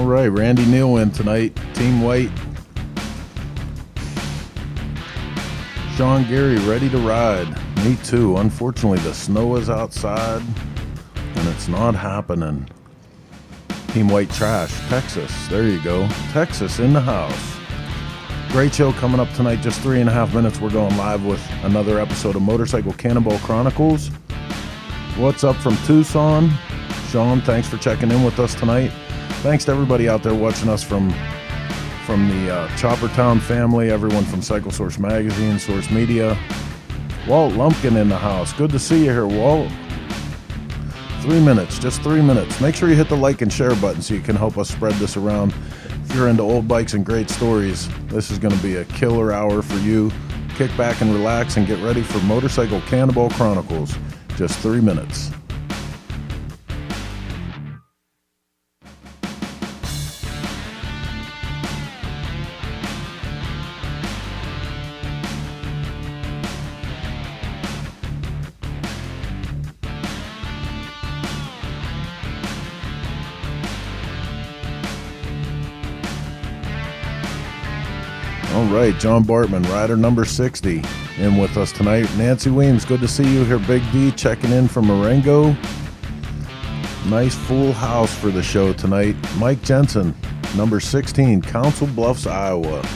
All right, Randy Neal in tonight. Team White. Sean Gary ready to ride. Me too. Unfortunately, the snow is outside and it's not happening. Team White Trash, Texas. There you go. Texas in the house. Great show coming up tonight. Just 3.5 minutes. We're going live with another episode of Motorcycle Cannonball Chronicles. What's up from Tucson? Sean, thanks for checking in with us tonight. Thanks to everybody out there watching us from the Chopper Town family, everyone from Cycle Source Magazine, Source Media. Walt Lumpkin in the house. Good to see you here, Walt. 3 minutes, just 3 minutes. Make sure you hit the like and share button so you can help us spread this around. If you're into old bikes and great stories, this is going to be a killer hour for you. Kick back and relax and get ready for Motorcycle Cannonball Chronicles. Just 3 minutes. All right, John Bartman, rider number 60, in with us tonight. Nancy Weems, good to see you here. Big D checking in from Marengo. Nice full house for the show tonight. Mike Jensen, number 16, Council Bluffs, Iowa.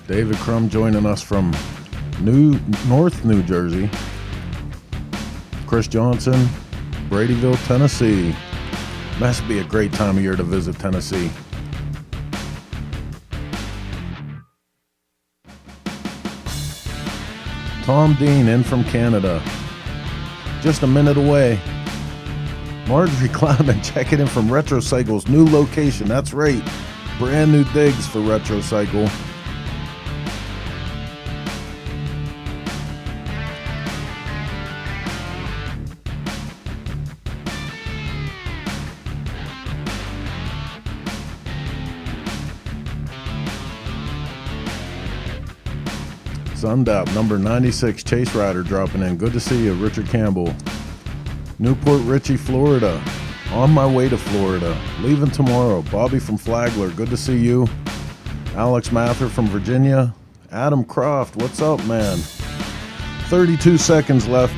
David Crum joining us from North New Jersey. Chris Johnson, Bradyville, Tennessee. Must be a great time of year to visit Tennessee. Tom Dean in from Canada. Just a minute away. Marjorie Kleiman checking in from Retro Cycle's new location. That's right. Brand new digs for Retro Cycle. Sundap, number 96, Chase Rider dropping in. Good to see you, Richard Campbell. Newport Richie, Florida. On my way to Florida. Leaving tomorrow. Bobby from Flagler, good to see you. Alex Mather from Virginia. Adam Croft, what's up, man? 32 seconds left.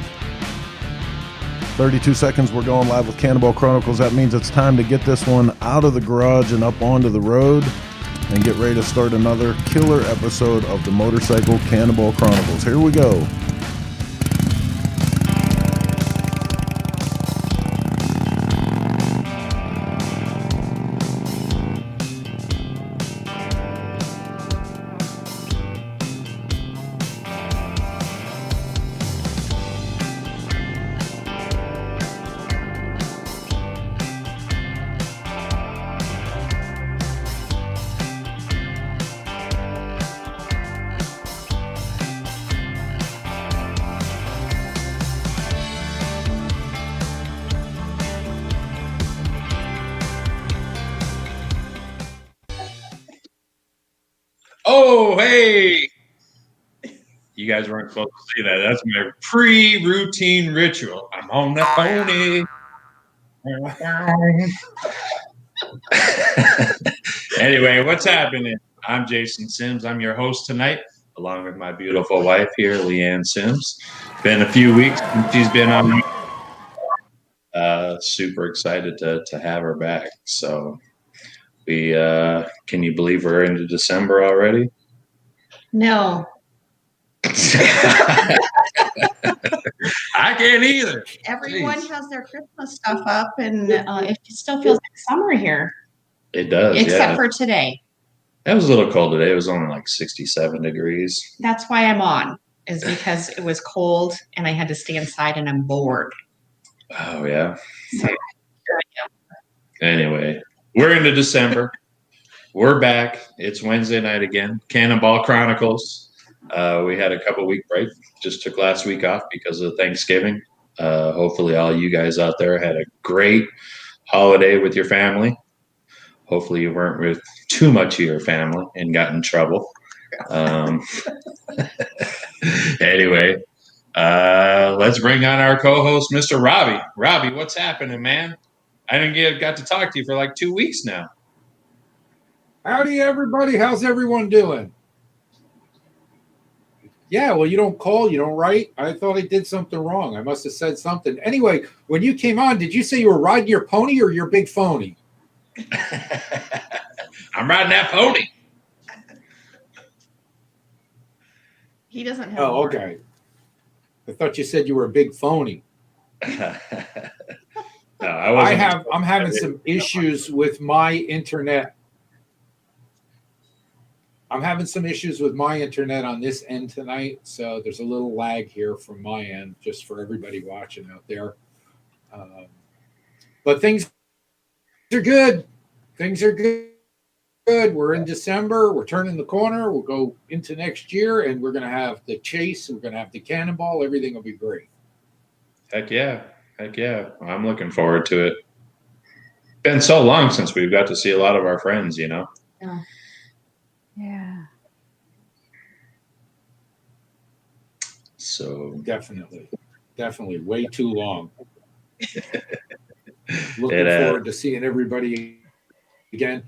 32 seconds, we're going live with Cannonball Chronicles. That means it's time to get this one out of the garage and up onto the road and get ready to start another killer episode of the Motorcycle Cannonball Chronicles. Here we go. Oh, hey! You guys weren't supposed to see that. That's my pre-routine ritual. I'm on the pony. Anyway, what's happening? I'm Jason Sims. I'm your host tonight, along with my beautiful wife here, Leanne Sims. Been a few weeks since she's been on. Super excited to have her back. So we can you believe we're into December already? No. I can't either. Everyone has their Christmas stuff up, and it still feels like summer here. It does, except for today. It was a little cold today. It was only like 67 degrees. That's why I'm on, is because it was cold and I had to stay inside and I'm bored. Oh, yeah. So here I am. Anyway, we're into December. We're back. It's Wednesday night again. Cannonball Chronicles. We had a couple week break. Just took last week off because of Thanksgiving. Hopefully all you guys out there had a great holiday with your family. Hopefully you weren't with too much of your family and got in trouble. Anyway, let's bring on our co-host, Mr. Robbie. Robbie, what's happening, man? I didn't got to talk to you for like 2 weeks now. Howdy, everybody. How's everyone doing? Yeah, well, you don't call, you don't write. I thought I did something wrong. I must have said something. Anyway, when you came on, did you say you were riding your pony or your big phony? I'm riding that pony. He doesn't have. Oh, okay. I thought you said you were a big phony. No, I wasn't. I'm having some issues with my internet. I'm having some issues with my internet on this end tonight, so there's a little lag here from my end, just for everybody watching out there. But things are good. Things are good. We're in December. We're turning the corner. We'll go into next year, and we're going to have the chase. We're going to have the cannonball. Everything will be great. Heck yeah. Heck yeah. I'm looking forward to it. Been so long since we've got to see a lot of our friends, you know? Yeah. Yeah. So Definitely way too long. Looking forward to seeing everybody again.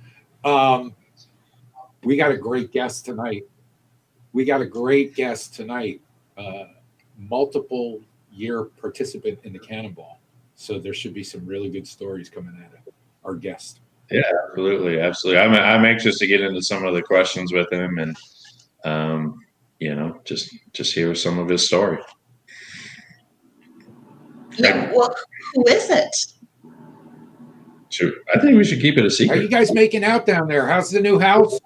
We got a great guest tonight. Multiple year participant in the Cannonball. So there should be some really good stories coming out of our guest. yeah, absolutely. I'm anxious to get into some of the questions with him and just hear some of his story. Yeah. Well, who is it? I think we should keep it a secret. Are you guys making out down there? How's the new house?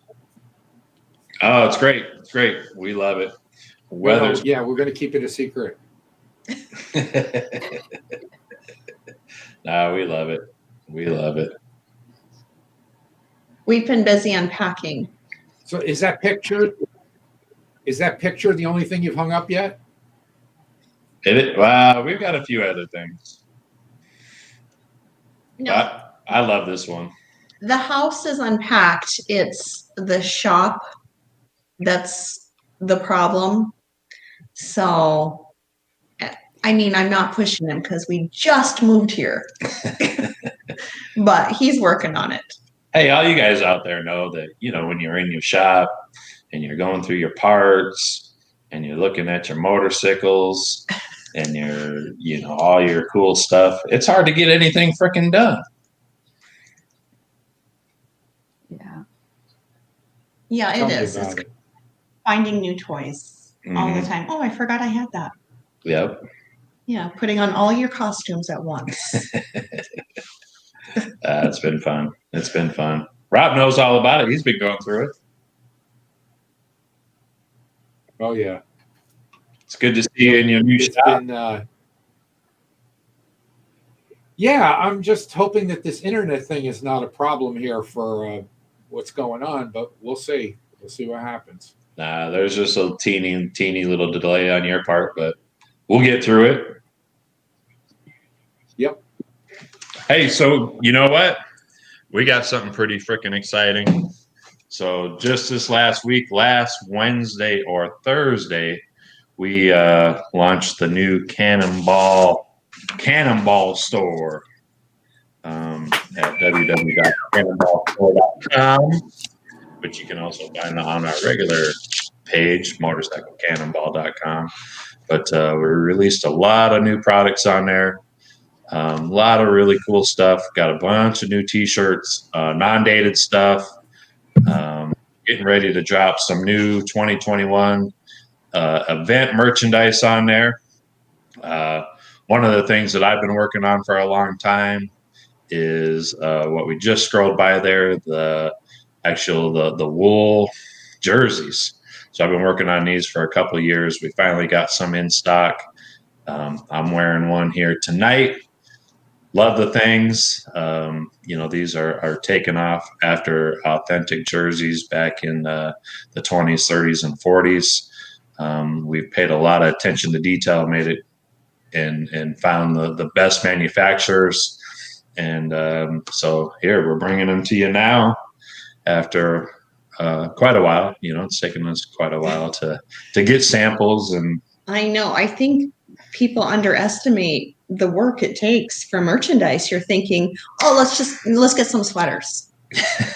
Oh, it's great. It's great. We love it. Weather's Yeah, we're going to keep it a secret. No, we love it. We love it. We've been busy unpacking. So is that picture the only thing you've hung up yet? Wow, we've got a few other things. No, But I love this one. the house is unpacked. It's the shop that's the problem. So, I mean, I'm not pushing him because we just moved here, but he's working on it. Hey, all you guys out there know that, when you're in your shop and you're going through your parts and you're looking at your motorcycles and all your cool stuff, it's hard to get anything freaking done. Yeah. Yeah, Tell it me is. about It's it. finding new toys all the time. Oh, I forgot I had that. Yep. Yeah, putting on all your costumes at once. It's been fun. It's been fun. Rob knows all about it. He's been going through it. Oh yeah. It's good to see you in your new shop. Yeah, I'm just hoping that this internet thing is not a problem here for what's going on, but we'll see. We'll see what happens. Nah, there's just a teeny little delay on your part, but we'll get through it. Yep. Hey, so you know what? We got something pretty freaking exciting. So just this last Wednesday or Thursday, we launched the new Cannonball store at www.cannonballstore.com, which you can also find on our regular page, motorcyclecannonball.com. But we released a lot of new products on there. A lot of really cool stuff. Got a bunch of new T-shirts, non-dated stuff. Getting ready to drop some new 2021 event merchandise on there. One of the things that I've been working on for a long time is what we just scrolled by there, the the wool jerseys. So I've been working on these for a couple of years. We finally got some in stock. I'm wearing one here tonight. Love the things. These are taken off after authentic jerseys back in the 20s, 30s, and 40s. We've paid a lot of attention to detail, made it and found the best manufacturers. And so here we're bringing them to you now after quite a while. It's taken us quite a while to get samples. And I know. I think people underestimate the work it takes for merchandise. You're thinking, oh, let's get some sweaters.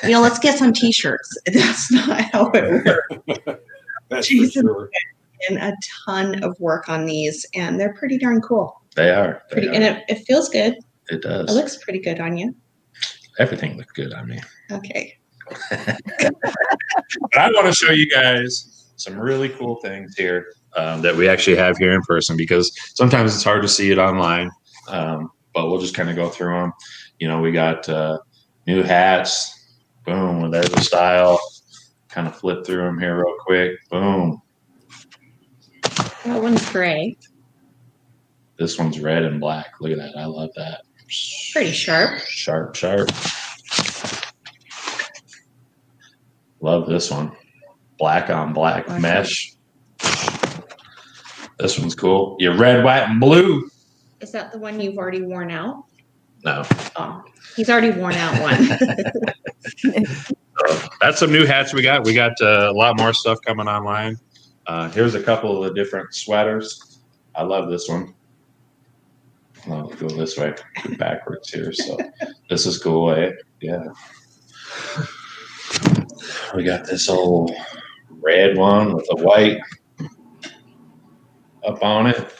Let's get some T-shirts. That's not how it works. That's for sure. And a ton of work on these, and they're pretty darn cool. They are. And it feels good. It does. It looks pretty good on you. Everything looks good on me. Okay. But I want to show you guys some really cool things here that we actually have here in person, because sometimes it's hard to see it online. But we'll just kind of go through them. We got new hats. Boom. There's the style. Kind of flip through them here real quick. Boom. That one's gray. This one's red and black. Look at that. I love that. Pretty sharp. Sharp. Love this one. Black on black mesh. This one's cool. Your red, white, and blue. Is that the one you've already worn out? No. Oh, he's already worn out one. So that's some new hats we got. We got a lot more stuff coming online. Here's a couple of the different sweaters. I love this one. I'll go this way, backwards here. So this is cool, eh? Yeah. We got this old red one with the white up on it.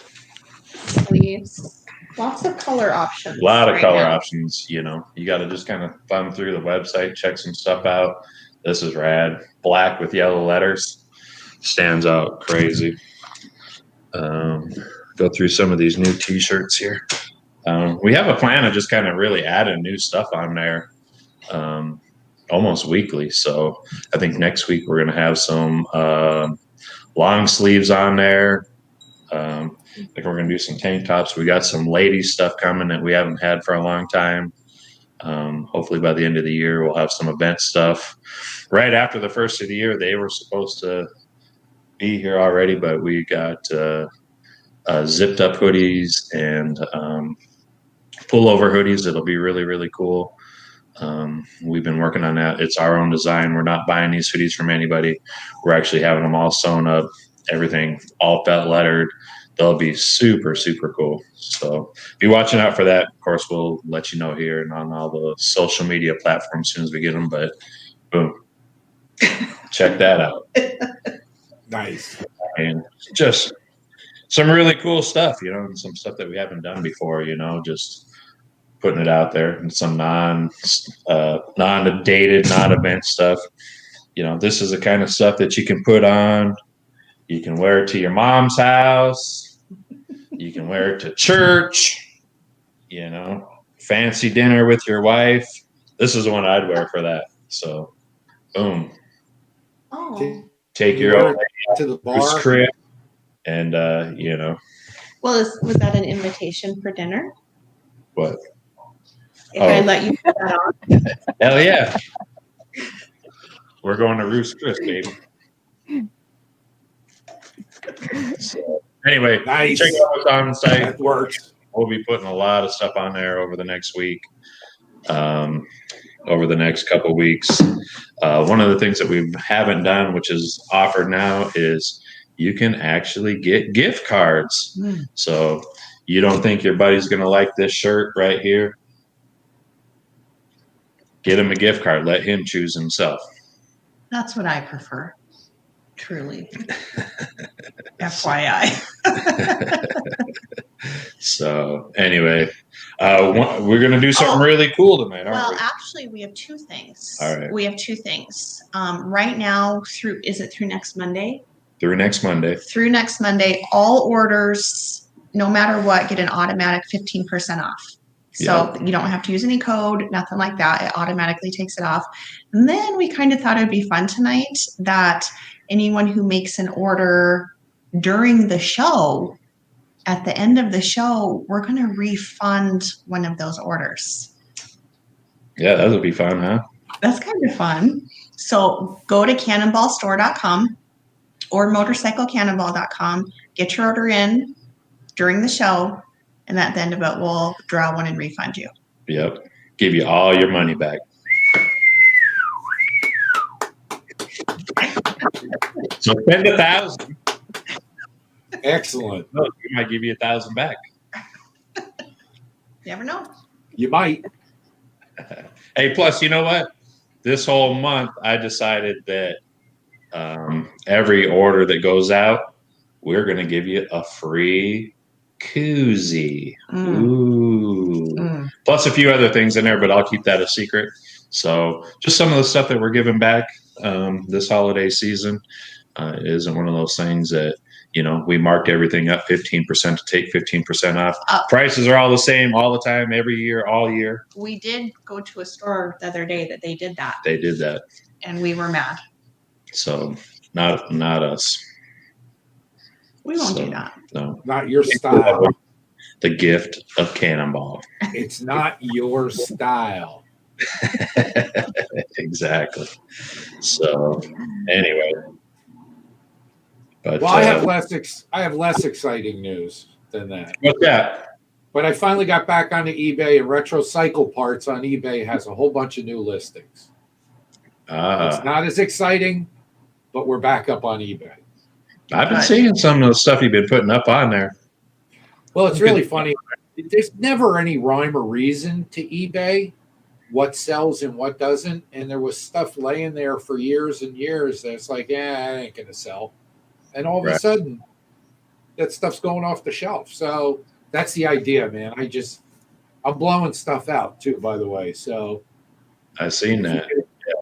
Sleeves. Lots of color options. A lot of color now. options. You got to just kind of thumb through the website, check some stuff out. This is rad. Black with yellow letters. Stands out crazy. Go through some of these new T-shirts here. We have a plan of just kind of really adding new stuff on there almost weekly. So I think next week we're going to have some long sleeves on there. I think we're going to do some tank tops. We got some ladies stuff coming that we haven't had for a long time. Hopefully by the end of the year, we'll have some event stuff. Right after the first of the year, they were supposed to be here already, but we got zipped up hoodies and pullover hoodies. It'll be really, really cool. We've been working on that. It's our own design. We're not buying these hoodies from anybody. We're actually having them all sewn up, everything all felt lettered. They'll be super, super cool. So be watching out for that. Of course, we'll let you know here and on all the social media platforms as soon as we get them, but boom, check that out. Nice. And just some really cool stuff, and some stuff that we haven't done before, just putting it out there, and some non-dated, non-event stuff. This is the kind of stuff that you can put on. You can wear it to your mom's house. You can wear it to church, fancy dinner with your wife. This is the one I'd wear for that. So, boom. Oh. Take your own to the bar. Crib and, Well, was that an invitation for dinner? What? If I let you put that on. Hell yeah. We're going to Roost Chris, baby. So, anyway, Nice. check out what's on the site. That works. We'll be putting a lot of stuff on there over the next week, over the next couple weeks. One of the things that we haven't done, which is offered now, is you can actually get gift cards. So you don't think your buddy's going to like this shirt right here? Get him a gift card. Let him choose himself. That's what I prefer. Truly. FYI. So anyway, we're going to do something really cool tonight, aren't Well, we? actually, we have two things. All right. We have two things. Right now, through next Monday? Through next Monday. Through next Monday, all orders, no matter what, get an automatic 15% off. So you don't have to use any code, nothing like that. It automatically takes it off. And then we kind of thought it'd be fun tonight that anyone who makes an order during the show, at the end of the show, we're going to refund one of those orders. Yeah, that would be fun, huh? That's kind of fun. So go to cannonballstore.com or motorcyclecannonball.com, get your order in during the show, and at the end of it, we'll draw one and refund you. Yep. Give you all your money back. So spend 1,000. Excellent. No, we might give you 1,000 back. You never know. You might. Hey, plus, you know what? This whole month, I decided that every order that goes out, we're going to give you a free koozie. Ooh. Plus a few other things in there, but I'll keep that a secret. So just some of the stuff that we're giving back this holiday season isn't one of those things that, we marked everything up 15% to take 15% off. Prices are all the same all the time, every year, all year. We did go to a store the other day that they did that. They did that. And we were mad. So not us. We won't do that. No. Not your style. The gift of Cannonball. It's not your style. Exactly. So anyway. But, Well, I have less exciting news than that. What's that? But I finally got back onto eBay, and Retro Cycle Parts on eBay has a whole bunch of new listings. It's not as exciting, but we're back up on eBay. I've been seeing some of the stuff you've been putting up on there. Well, it's really funny. There's never any rhyme or reason to eBay, what sells and what doesn't. And there was stuff laying there for years and years that's like, that ain't going to sell. And all of a sudden, that stuff's going off the shelf. So that's the idea, man. I'm blowing stuff out too, by the way. So I've seen that.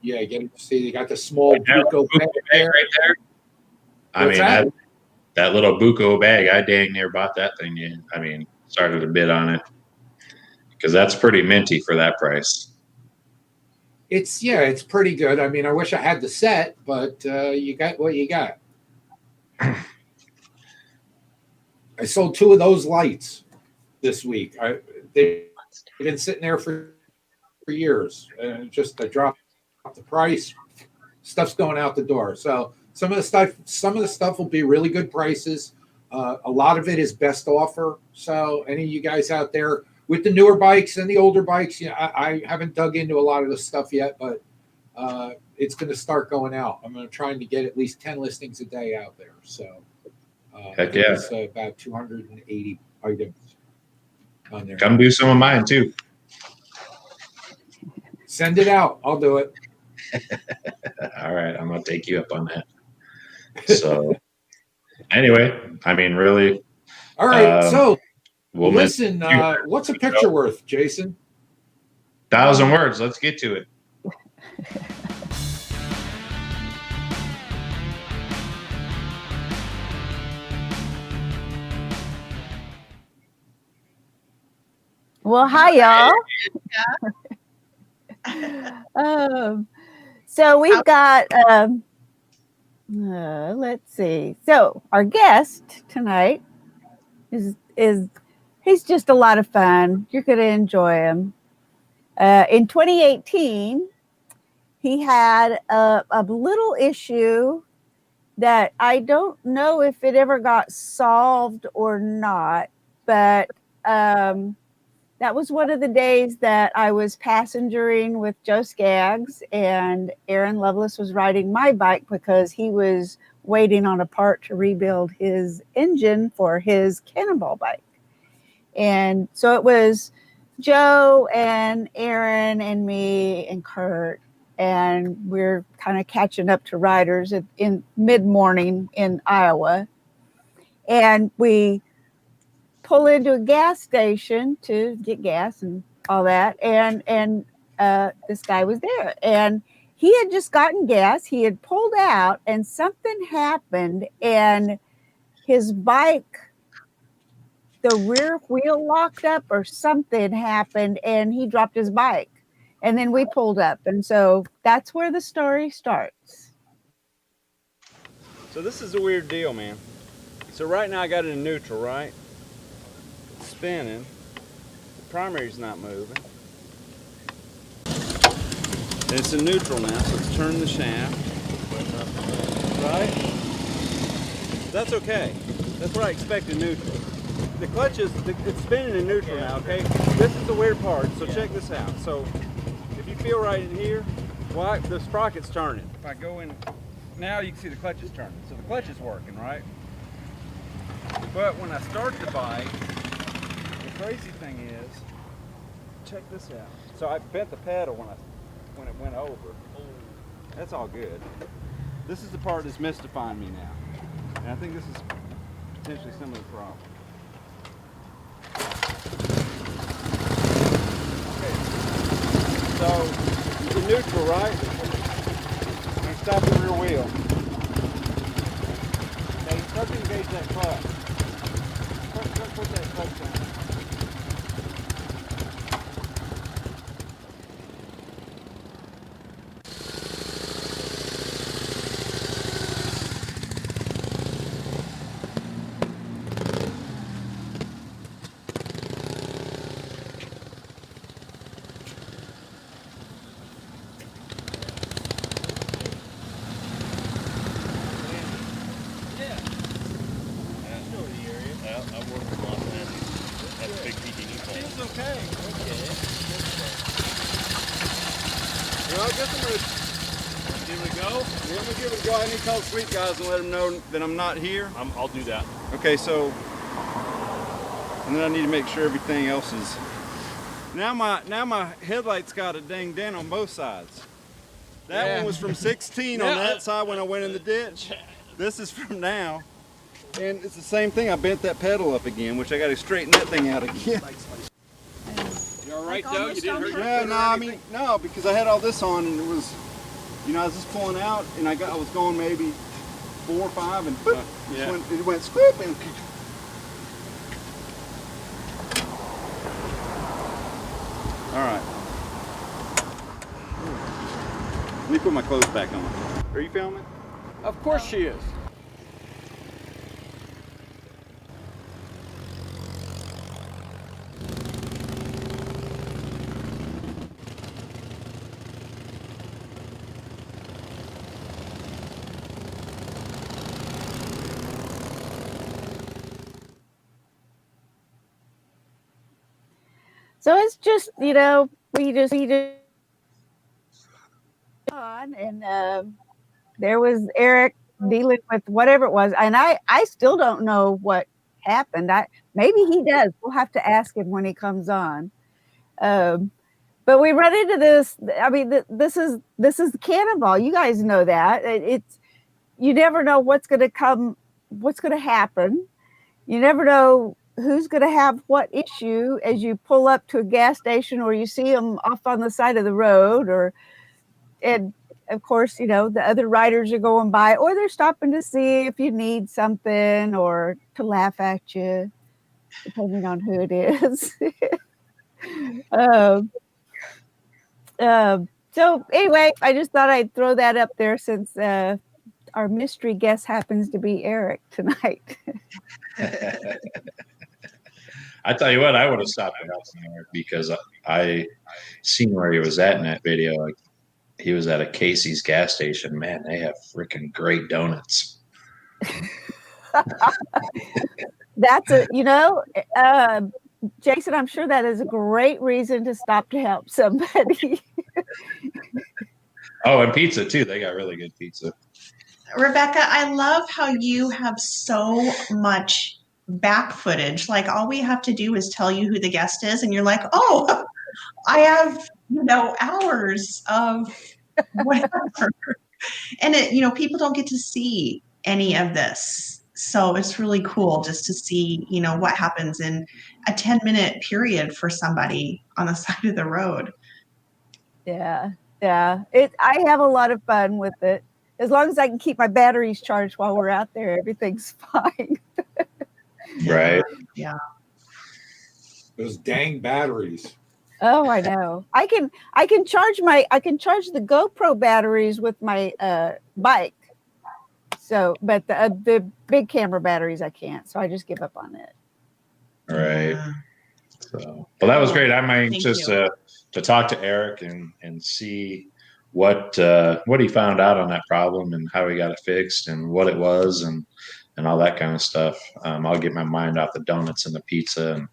Yeah, you see, they got the small Buco bag right there. That little Buco bag, I dang near bought that thing. Yeah. Started a bid on it because that's pretty minty for that price. It's pretty good. I wish I had the set, but you got what you got. I sold 2 of those lights this week. They've been sitting there for years. Just I dropped the price. Stuff's going out the door. So some of the stuff will be really good prices. A lot of it is best offer. So any of you guys out there with the newer bikes and the older bikes, I haven't dug into a lot of the stuff yet, but it's going to start going out. I'm going to try to get at least 10 listings a day out there. So heck yeah, it's about 280 items on there. Come do some of mine too. Send it out. I'll do it. All right, I'm going to take you up on that. So anyway, really. All right, so we'll listen, what's a picture worth, Jason? 1,000 words. Let's get to it. Well, hi, y'all. So we've got, let's see. So our guest tonight is he's just a lot of fun. You're going to enjoy him. In 2018, he had a little issue that I don't know if it ever got solved or not, but that was one of the days that I was passengering with Joe Skaggs, and Aaron Lovelace was riding my bike because he was waiting on a part to rebuild his engine for his Cannonball bike. And so it was Joe and Aaron and me and Kurt, and we're kind of catching up to riders in mid-morning in Iowa. And we pull into a gas station to get gas and all that. And this guy was there, and he had just gotten gas. He had pulled out, and something happened, and his bike the rear wheel locked up or something happened, and he dropped his bike. And then we pulled up, and so that's where the story starts. So this is a weird deal, man. So right now I got it in neutral, right? It's spinning. The primary's not moving. And it's in neutral now, so let's turn the shaft. Right? That's okay. That's what I expect in neutral. The clutch is, it's spinning in neutral now, okay? This is the weird part, so check this out. So if you feel right in here, well, the sprocket's turning. If I go in, now you can see the clutch is turning. So the clutch is working, right? But when I start the bike, the crazy thing is, check this out. So I bent the pedal when it went over. That's all good. This is the part that's mystifying me now. And I think this is potentially some of the problem. Okay. So, it's neutral, right? And stop the rear wheel. Now you start to engage that clutch. Put that clutch down. Okay. Well, I guess I'm going to give it a go. Yeah, I'm going to give it a go. I need to call the sweet guys and let them know that I'm not here. I'll do that. Okay, so, and then I need to make sure everything else is. Now my headlights got a dang dent on both sides. That one was from 16 on that side when I went in the ditch. This is from now. And it's the same thing. I bent that pedal up again, which I got to straighten that thing out again. You all right, Doug? You didn't hurt your Yeah, foot or no, I anything? mean, no, because I had all this on and it was, you know, I was just pulling out and I was going maybe 4 or 5 and boop, yeah. it went scoop and all right. Let me put my clothes back on. Are you filming? Of course she is. So it's just, you know, we just on, and there was Erik dealing with whatever it was, and I still don't know what happened. Maybe he does. We'll have to ask him when he comes on. But we run into this. I mean, this is the Cannonball. You guys know that it's you never know what's going to come, what's going to happen. You never know who's going to have what issue as you pull up to a gas station or you see them off on the side of the road, and of course, you know, the other riders are going by or they're stopping to see if you need something or to laugh at you, depending on who it is. So anyway, I just thought I'd throw that up there since our mystery guest happens to be Erik tonight. I tell you what, I would have stopped and helped him there because I seen where he was at in that video. Like, he was at a Casey's gas station. Man, they have freaking great donuts. That's a, you know, Jason, I'm sure that is a great reason to stop to help somebody. Oh, and pizza too. They got really good pizza. Rebecca, I love how you have so much back footage. Like, all we have to do is tell you who the guest is, and you're like, oh, I have, you know, hours of whatever. And it, you know, people don't get to see any of this. So it's really cool just to see, you know, what happens in a 10-minute period for somebody on the side of the road. Yeah. I have a lot of fun with it. As long as I can keep my batteries charged while we're out there, everything's fine. Right. Yeah. Those dang batteries. Oh, I know. I can charge the GoPro batteries with my bike. So, but the big camera batteries I can't. So I just give up on it. Right. Yeah. So, well, that was great. I might Thank just you. to talk to Erik and see what he found out on that problem and how he got it fixed and what it was and all that kind of stuff. I'll get my mind off the donuts and the pizza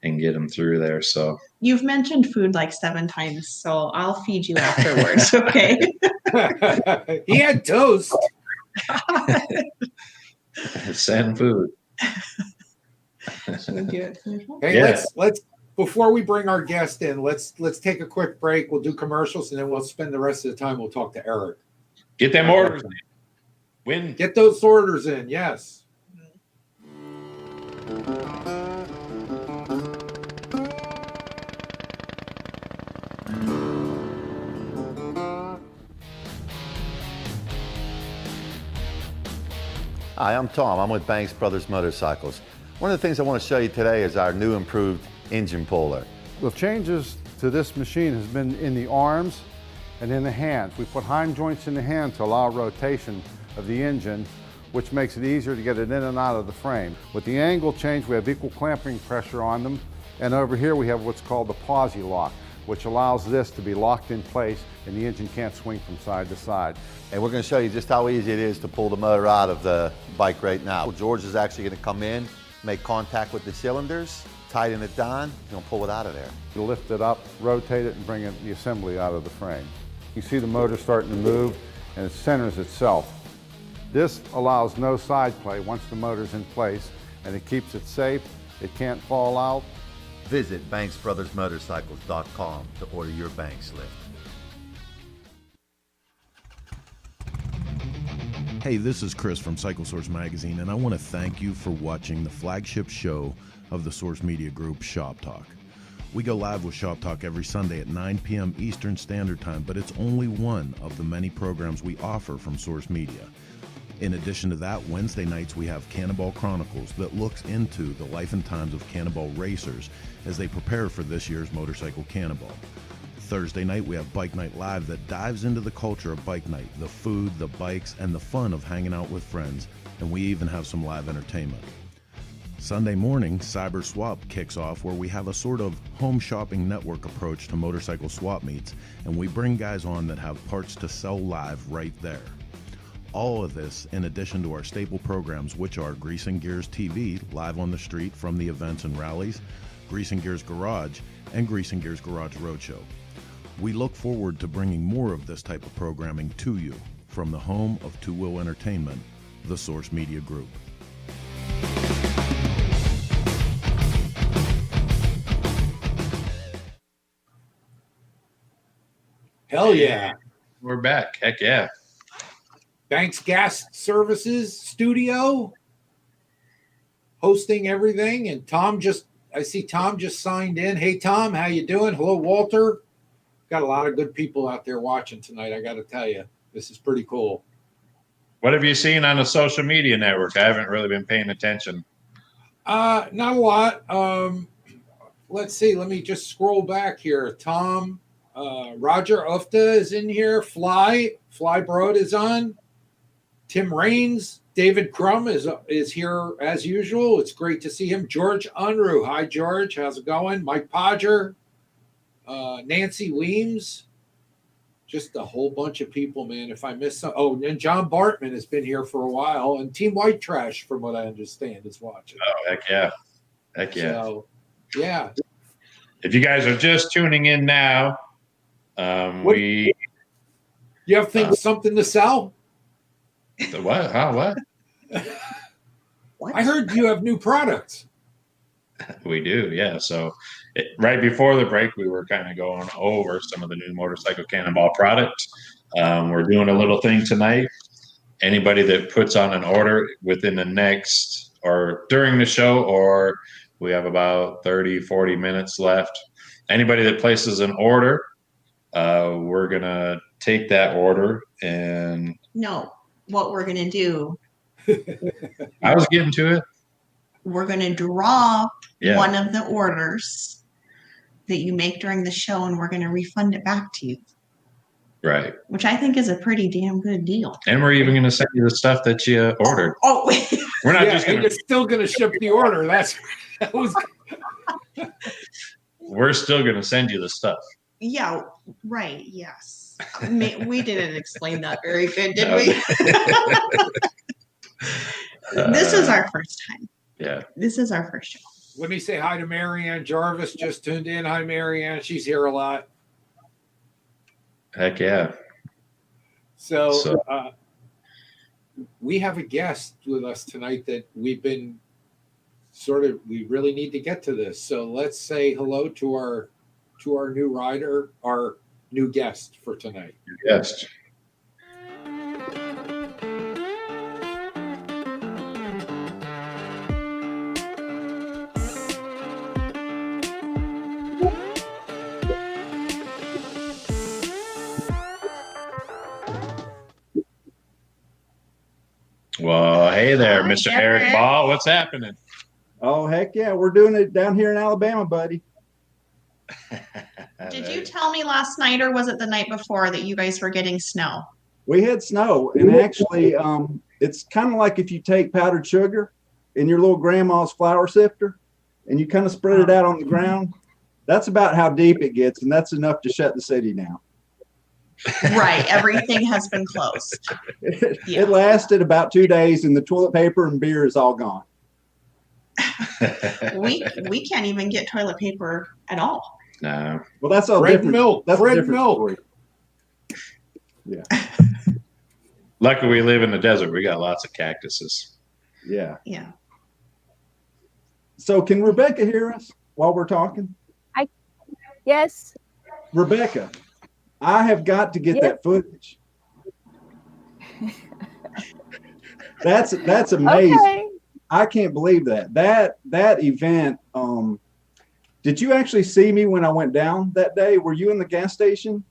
and get him through there. So You've mentioned food like 7 times, so I'll feed you afterwards, okay? He had toast. send food. Should we do it? Hey, Yeah. let's before we bring our guest in, let's take a quick break. We'll do commercials and then we'll spend the rest of the time. We'll talk to Erik. Get them orders. Win. Get those orders in. Yes. Hi, I'm Tom. I'm with Banks Brothers Motorcycles. One of the things I want to show you today is our new improved engine puller. The changes to this machine has been in the arms and in the hands. We put hind joints in the hand to allow rotation of the engine, which makes it easier to get it in and out of the frame. With the angle change, we have equal clamping pressure on them. And over here we have what's called the posi lock, which allows this to be locked in place and the engine can't swing from side to side. And we're going to show you just how easy it is to pull the motor out of the bike right now. George is actually going to come in, make contact with the cylinders, tighten it down, he's going to pull it out of there. You lift it up, rotate it, and bring the assembly out of the frame. You see the motor starting to move and it centers itself. This allows no side play once the motor's in place, and it keeps it safe, it can't fall out. Visit BanksBrothersMotorcycles.com to order your Banks lift. Hey, this is Chris from Cycle Source Magazine, and I want to thank you for watching the flagship show of the Source Media Group, Shop Talk. We go live with Shop Talk every Sunday at 9 p.m. Eastern Standard Time, but it's only one of the many programs we offer from Source Media. In addition to that, Wednesday nights we have Cannonball Chronicles that looks into the life and times of Cannonball racers as they prepare for this year's Motorcycle Cannonball. Thursday night we have Bike Night Live that dives into the culture of bike night, the food, the bikes, and the fun of hanging out with friends, and we even have some live entertainment. Sunday morning, Cyber Swap kicks off, where we have a sort of home shopping network approach to motorcycle swap meets, and we bring guys on that have parts to sell live right there. All of this in addition to our staple programs, which are Grease and Gears TV, live on the street from the events and rallies, Grease and Gears Garage, and Grease and Gears Garage Roadshow. We look forward to bringing more of this type of programming to you from the home of Two Wheel Entertainment, the Source Media Group. Hell yeah. We're back. Heck yeah. Banks Gas Services Studio, hosting everything. And I see Tom just signed in. Hey, Tom, how you doing? Hello, Walter. Got a lot of good people out there watching tonight, I got to tell you. This is pretty cool. What have you seen on the social media network? I haven't really been paying attention. Not a lot. Let's see. Let me just scroll back here. Tom, Roger Ufta is in here. Fly Broad is on. Tim Raines, David Crum is here as usual. It's great to see him. George Unruh. Hi, George. How's it going? Mike Podger, Nancy Weems. Just a whole bunch of people, man. If I miss some, and John Bartman has been here for a while, and Team White Trash, from what I understand, is watching. Oh, heck yeah. Heck yeah. So, yeah. If you guys are just tuning in now, You have something to sell? What? Huh? What? What? I heard you have new products. We do, yeah. So right before the break, we were kind of going over some of the new Motorcycle Cannonball products. We're doing a little thing tonight. Anybody that puts on an order within the next or during the show, or we have about 30, 40 minutes left. Anybody that places an order, we're going to take that order and... No, what we're going to do. I was getting to it. we're going to draw Yeah. one of the orders that you make during the show, and we're going to refund it back to you, Right. which I think is a pretty damn good deal. And we're even going to send you the stuff that you ordered. Oh, We're not Yeah, just and going you're to. still going to ship the order. That was We're still going to send you the stuff. yeah, right. Yes. We didn't explain that very good, did No. we? This is our first time. Yeah. This is our first show. Let me say hi to Marianne Jarvis. Just tuned in. Hi, Marianne. She's here a lot. Heck yeah. So we have a guest with us tonight that we really need to get to this. So let's say hello to our new rider, our new guest for tonight. Yes. Well, hey there, Hi, Mr. Erik. Erik Bahl. What's happening? Oh, heck yeah. We're doing it down here in Alabama, buddy. Did you tell me last night, or was it the night before, that you guys were getting snow? We had snow, and actually, it's kind of like if you take powdered sugar in your little grandma's flour sifter and you kind of spread it out on the ground. That's about how deep it gets, and that's enough to shut the city down. Right. Everything has been closed. Yeah. It lasted about 2 days, and the toilet paper and beer is all gone. We can't even get toilet paper at all. No. Well, that's all Bread different. milk. That's a Bread different milk. story. Yeah. Luckily, we live in the desert. We got lots of cactuses. Yeah. Yeah. So can Rebecca hear us while we're talking? Yes. Rebecca, I have got to get that footage. That's amazing. Okay. I can't believe that. That event. Did you actually see me when I went down that day? Were you in the gas station?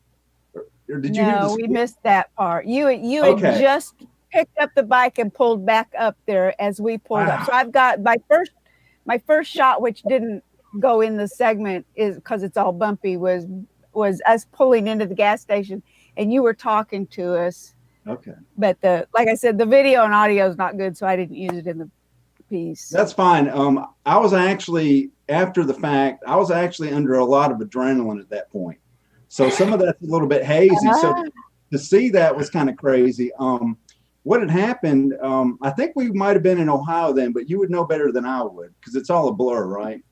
Or did you hear No, the we missed that part. You had Okay. just picked up the bike and pulled back up there as we pulled up. So I've got my first shot, which didn't go in the segment, is because it's all bumpy, was us pulling into the gas station, and you were talking to us. Okay. But like I said, the video and audio is not good, so I didn't use it in the piece. That's fine. I was actually, after the fact, I was actually under a lot of adrenaline at that point. So some of that's a little bit hazy. So to see that was kind of crazy. What had happened, I think we might have been in Ohio then, but you would know better than I would because it's all a blur, right?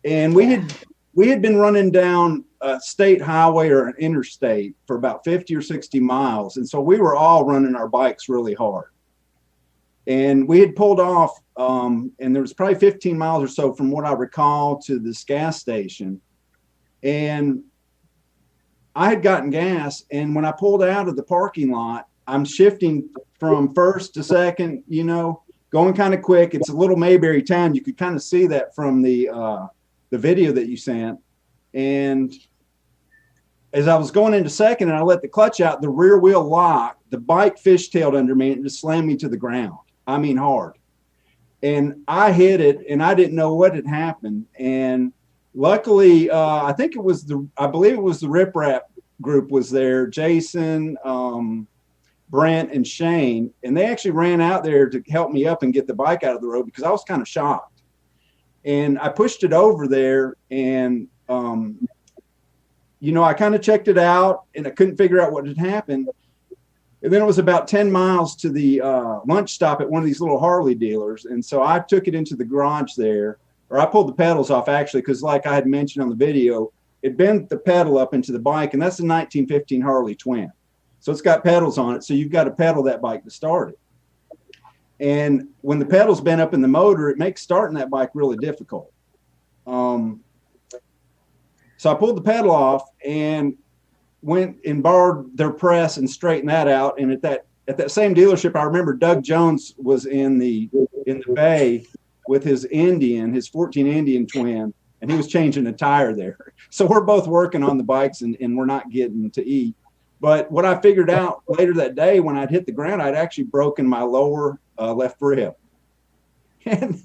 And we had been running down a state highway or an interstate for about 50 or 60 miles. And so we were all running our bikes really hard. And we had pulled off, and there was probably 15 miles or so from what I recall to this gas station. And I had gotten gas. And when I pulled out of the parking lot, I'm shifting from first to second, going kind of quick. It's a little Mayberry town. You could kind of see that from the video that you sent. And as I was going into second and I let the clutch out, the rear wheel locked, the bike fishtailed under me and just slammed me to the ground. I mean, hard. And I hit it and I didn't know what had happened. And luckily, I believe it was the Rip Rap group was there, Jason, Brent, and Shane. And they actually ran out there to help me up and get the bike out of the road because I was kind of shocked. And I pushed it over there and, I kind of checked it out and I couldn't figure out what had happened. And then it was about 10 miles to the lunch stop at one of these little Harley dealers. And so I took it into the garage there, or I pulled the pedals off actually, because like I had mentioned on the video, it bent the pedal up into the bike. And that's a 1915 Harley Twin. So it's got pedals on it. So you've got to pedal that bike to start it. And when the pedals bent up in the motor, it makes starting that bike really difficult. So I pulled the pedal off and went and borrowed their press and straightened that out. And at that same dealership, I remember Doug Jones was in the bay with his 14 Indian twin, and he was changing a tire there. So we're both working on the bikes and we're not getting to eat. But what I figured out later that day when I'd hit the ground, I'd actually broken my lower left rib. And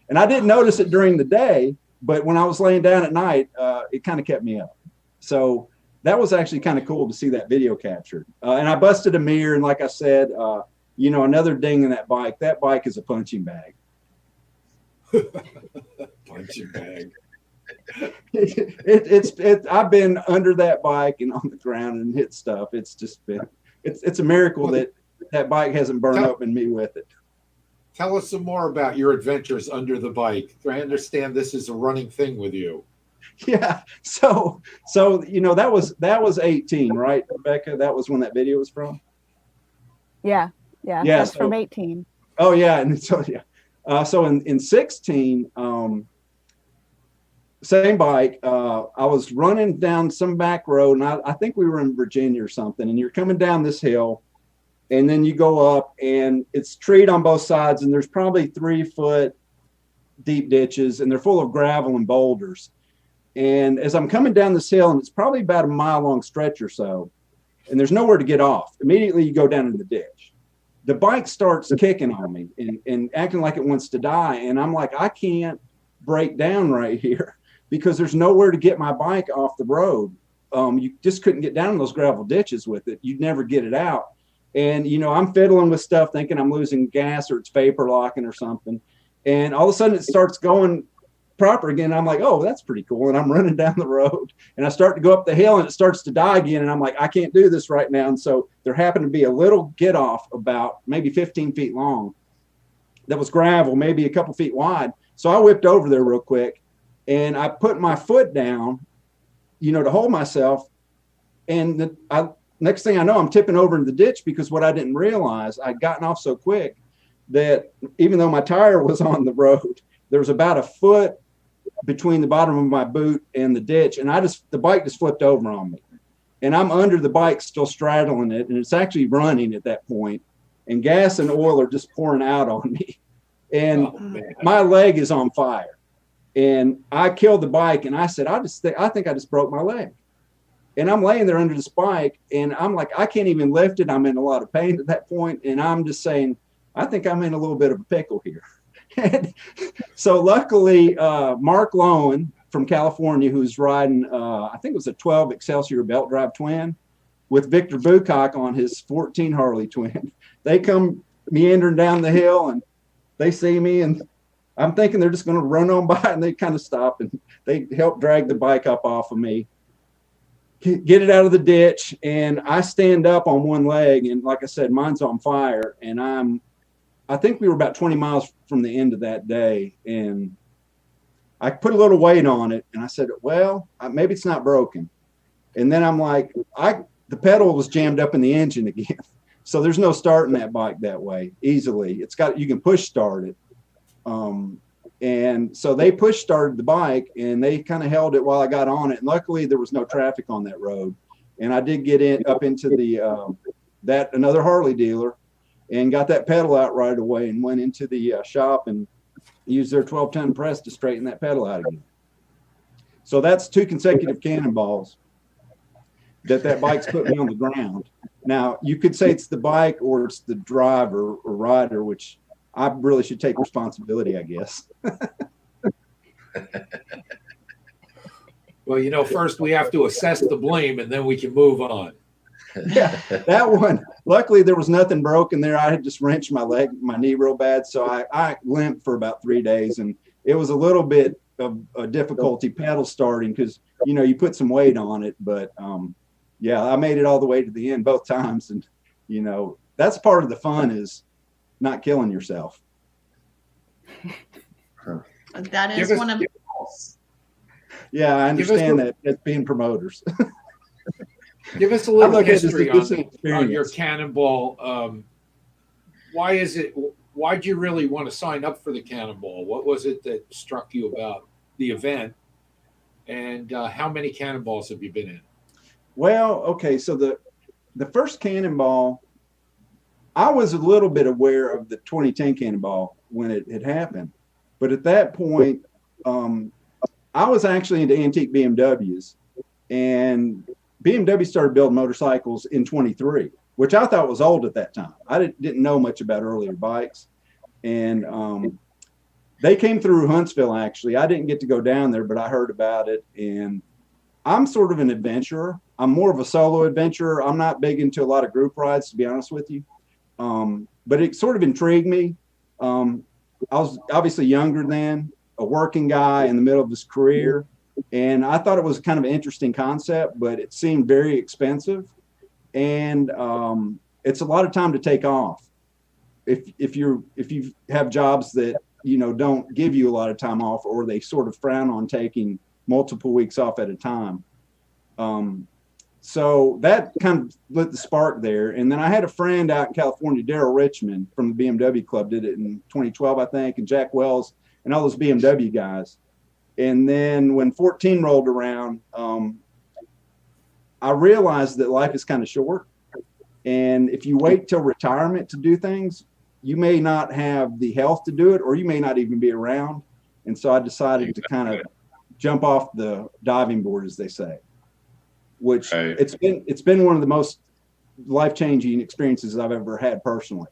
And I didn't notice it during the day, but when I was laying down at night, it kind of kept me up. So that was actually kind of cool to see that video captured. And I busted a mirror. And like I said, another ding in that bike is a punching bag. Punching bag. I've been under that bike and on the ground and hit stuff. It's just been, it's a miracle that bike hasn't burned up in me with it. Tell us some more about your adventures under the bike. I understand this is a running thing with you. Yeah. So that was 18, right, Rebecca? That was when that video was from? Yeah. That's from 18. Oh yeah. And so so in 16, same bike, I was running down some back road, and I think we were in Virginia or something, and you're coming down this hill, and then you go up, and it's treed on both sides, and there's probably 3-foot deep ditches, and they're full of gravel and boulders. And as I'm coming down this hill, and it's probably about a mile-long stretch or so, and there's nowhere to get off, immediately you go down in the ditch. The bike starts kicking on me and acting like it wants to die, and I'm like, I can't break down right here because there's nowhere to get my bike off the road. You just couldn't get down in those gravel ditches with it. You'd never get it out. And, I'm fiddling with stuff thinking I'm losing gas or it's vapor locking or something. And all of a sudden it starts going proper again. I'm like, oh, that's pretty cool. And I'm running down the road and I start to go up the hill and it starts to die again. And I'm like, I can't do this right now. And so there happened to be a little get off about maybe 15 feet long that was gravel, maybe a couple feet wide. So I whipped over there real quick and I put my foot down, to hold myself. And next thing I know, I'm tipping over in the ditch because what I didn't realize, I'd gotten off so quick that even though my tire was on the road, there was about a foot between the bottom of my boot and the ditch. And the bike just flipped over on me. And I'm under the bike still straddling it. And it's actually running at that point. And gas and oil are just pouring out on me. And my leg is on fire. And I killed the bike. And I said, I think I just broke my leg. And I'm laying there under this bike, and I'm like, I can't even lift it. I'm in a lot of pain at that point, and I'm just saying, I think I'm in a little bit of a pickle here. And so luckily, Mark Lowen from California, who's riding, I think it was a 12 Excelsior belt drive twin with Victor Bucock on his 14 Harley twin. They come meandering down the hill, and they see me, and I'm thinking they're just going to run on by, and they kind of stop, and they help drag the bike up off of me. Get it out of the ditch, and I stand up on one leg, and like I said, mine's on fire, and I think we were about 20 miles from the end of that day, and I put a little weight on it, and I said, well, maybe it's not broken. And then I'm like, the pedal was jammed up in the engine again, so there's no starting that bike that way easily. You can push start it. And so they push started the bike and they kind of held it while I got on it. And luckily there was no traffic on that road. And I did get up into another Harley dealer and got that pedal out right away and went into the shop and used their 12-ton press to straighten that pedal out again. So that's 2 consecutive cannonballs that bike's put me on the ground. Now you could say it's the bike or it's the driver or rider, which I really should take responsibility, I guess. Well, first we have to assess the blame and then we can move on. Yeah, that one. Luckily, there was nothing broken there. I had just wrenched my knee real bad. So I limped for about 3 days. And it was a little bit of a difficulty pedal starting because, you put some weight on it. But, yeah, I made it all the way to the end both times. And, that's part of the fun is not killing yourself. That is one of the goals. Yeah, I understand that as being promoters. Give us a little history on your Cannonball. Why'd you really want to sign up for the Cannonball? What was it that struck you about the event? And how many Cannonballs have you been in? Well, okay, so the first Cannonball, I was a little bit aware of the 2010 Cannonball when it had happened. But at that point, I was actually into antique BMWs. And BMW started building motorcycles in 23, which I thought was old at that time. I didn't know much about earlier bikes. And They came through Huntsville, actually. I didn't get to go down there, but I heard about it. And I'm sort of an adventurer. I'm more of a solo adventurer. I'm not big into a lot of group rides, to be honest with you. But it sort of intrigued me. I was obviously younger then, a working guy in the middle of his career. And I thought it was kind of an interesting concept, but it seemed very expensive. And it's a lot of time to take off. If you have jobs that, you know, don't give you a lot of time off, or they sort of frown on taking multiple weeks off at a time. So that kind of lit the spark there. And then I had a friend out in California, Daryl Richmond from the BMW Club, did it in 2012, I think, and Jack Wells and all those BMW guys. And then when 14 rolled around, I realized that life is kind of short. And if you wait till retirement to do things, you may not have the health to do it, or you may not even be around. And so I decided to kind of jump off the diving board, as they say, which it's been one of the most life-changing experiences I've ever had personally.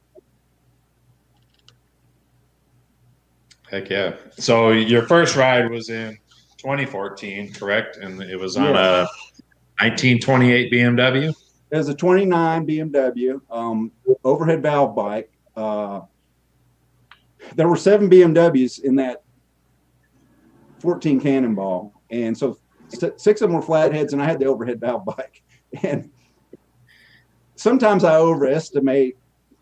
Heck yeah. So your first ride was in 2014, correct? And it was on a 1928 BMW? It was a 29 BMW overhead valve bike. There were 7 BMWs in that 14 Cannonball. And so 6 of them were flatheads, and I had the overhead valve bike. And sometimes I overestimate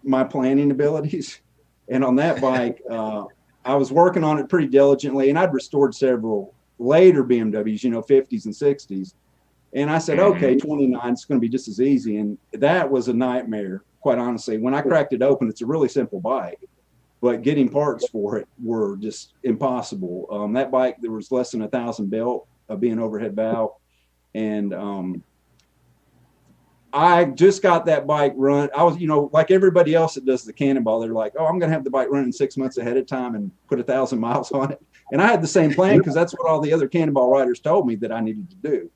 my planning abilities. And on that bike, I was working on it pretty diligently, and I'd restored several later BMWs, you know, 50s and 60s. And I said, okay, 29 is going to be just as easy. And that was a nightmare, quite honestly. When I cracked it open, it's a really simple bike, but getting parts for it were just impossible. That bike, there was less than 1,000 built, being overhead valve. And I just got that bike run. I was, you know, like everybody else that does the Cannonball, they're like, oh, I'm going to have the bike running 6 months ahead of time and put 1,000 miles on it. And I had the same plan, because that's what all the other Cannonball riders told me that I needed to do.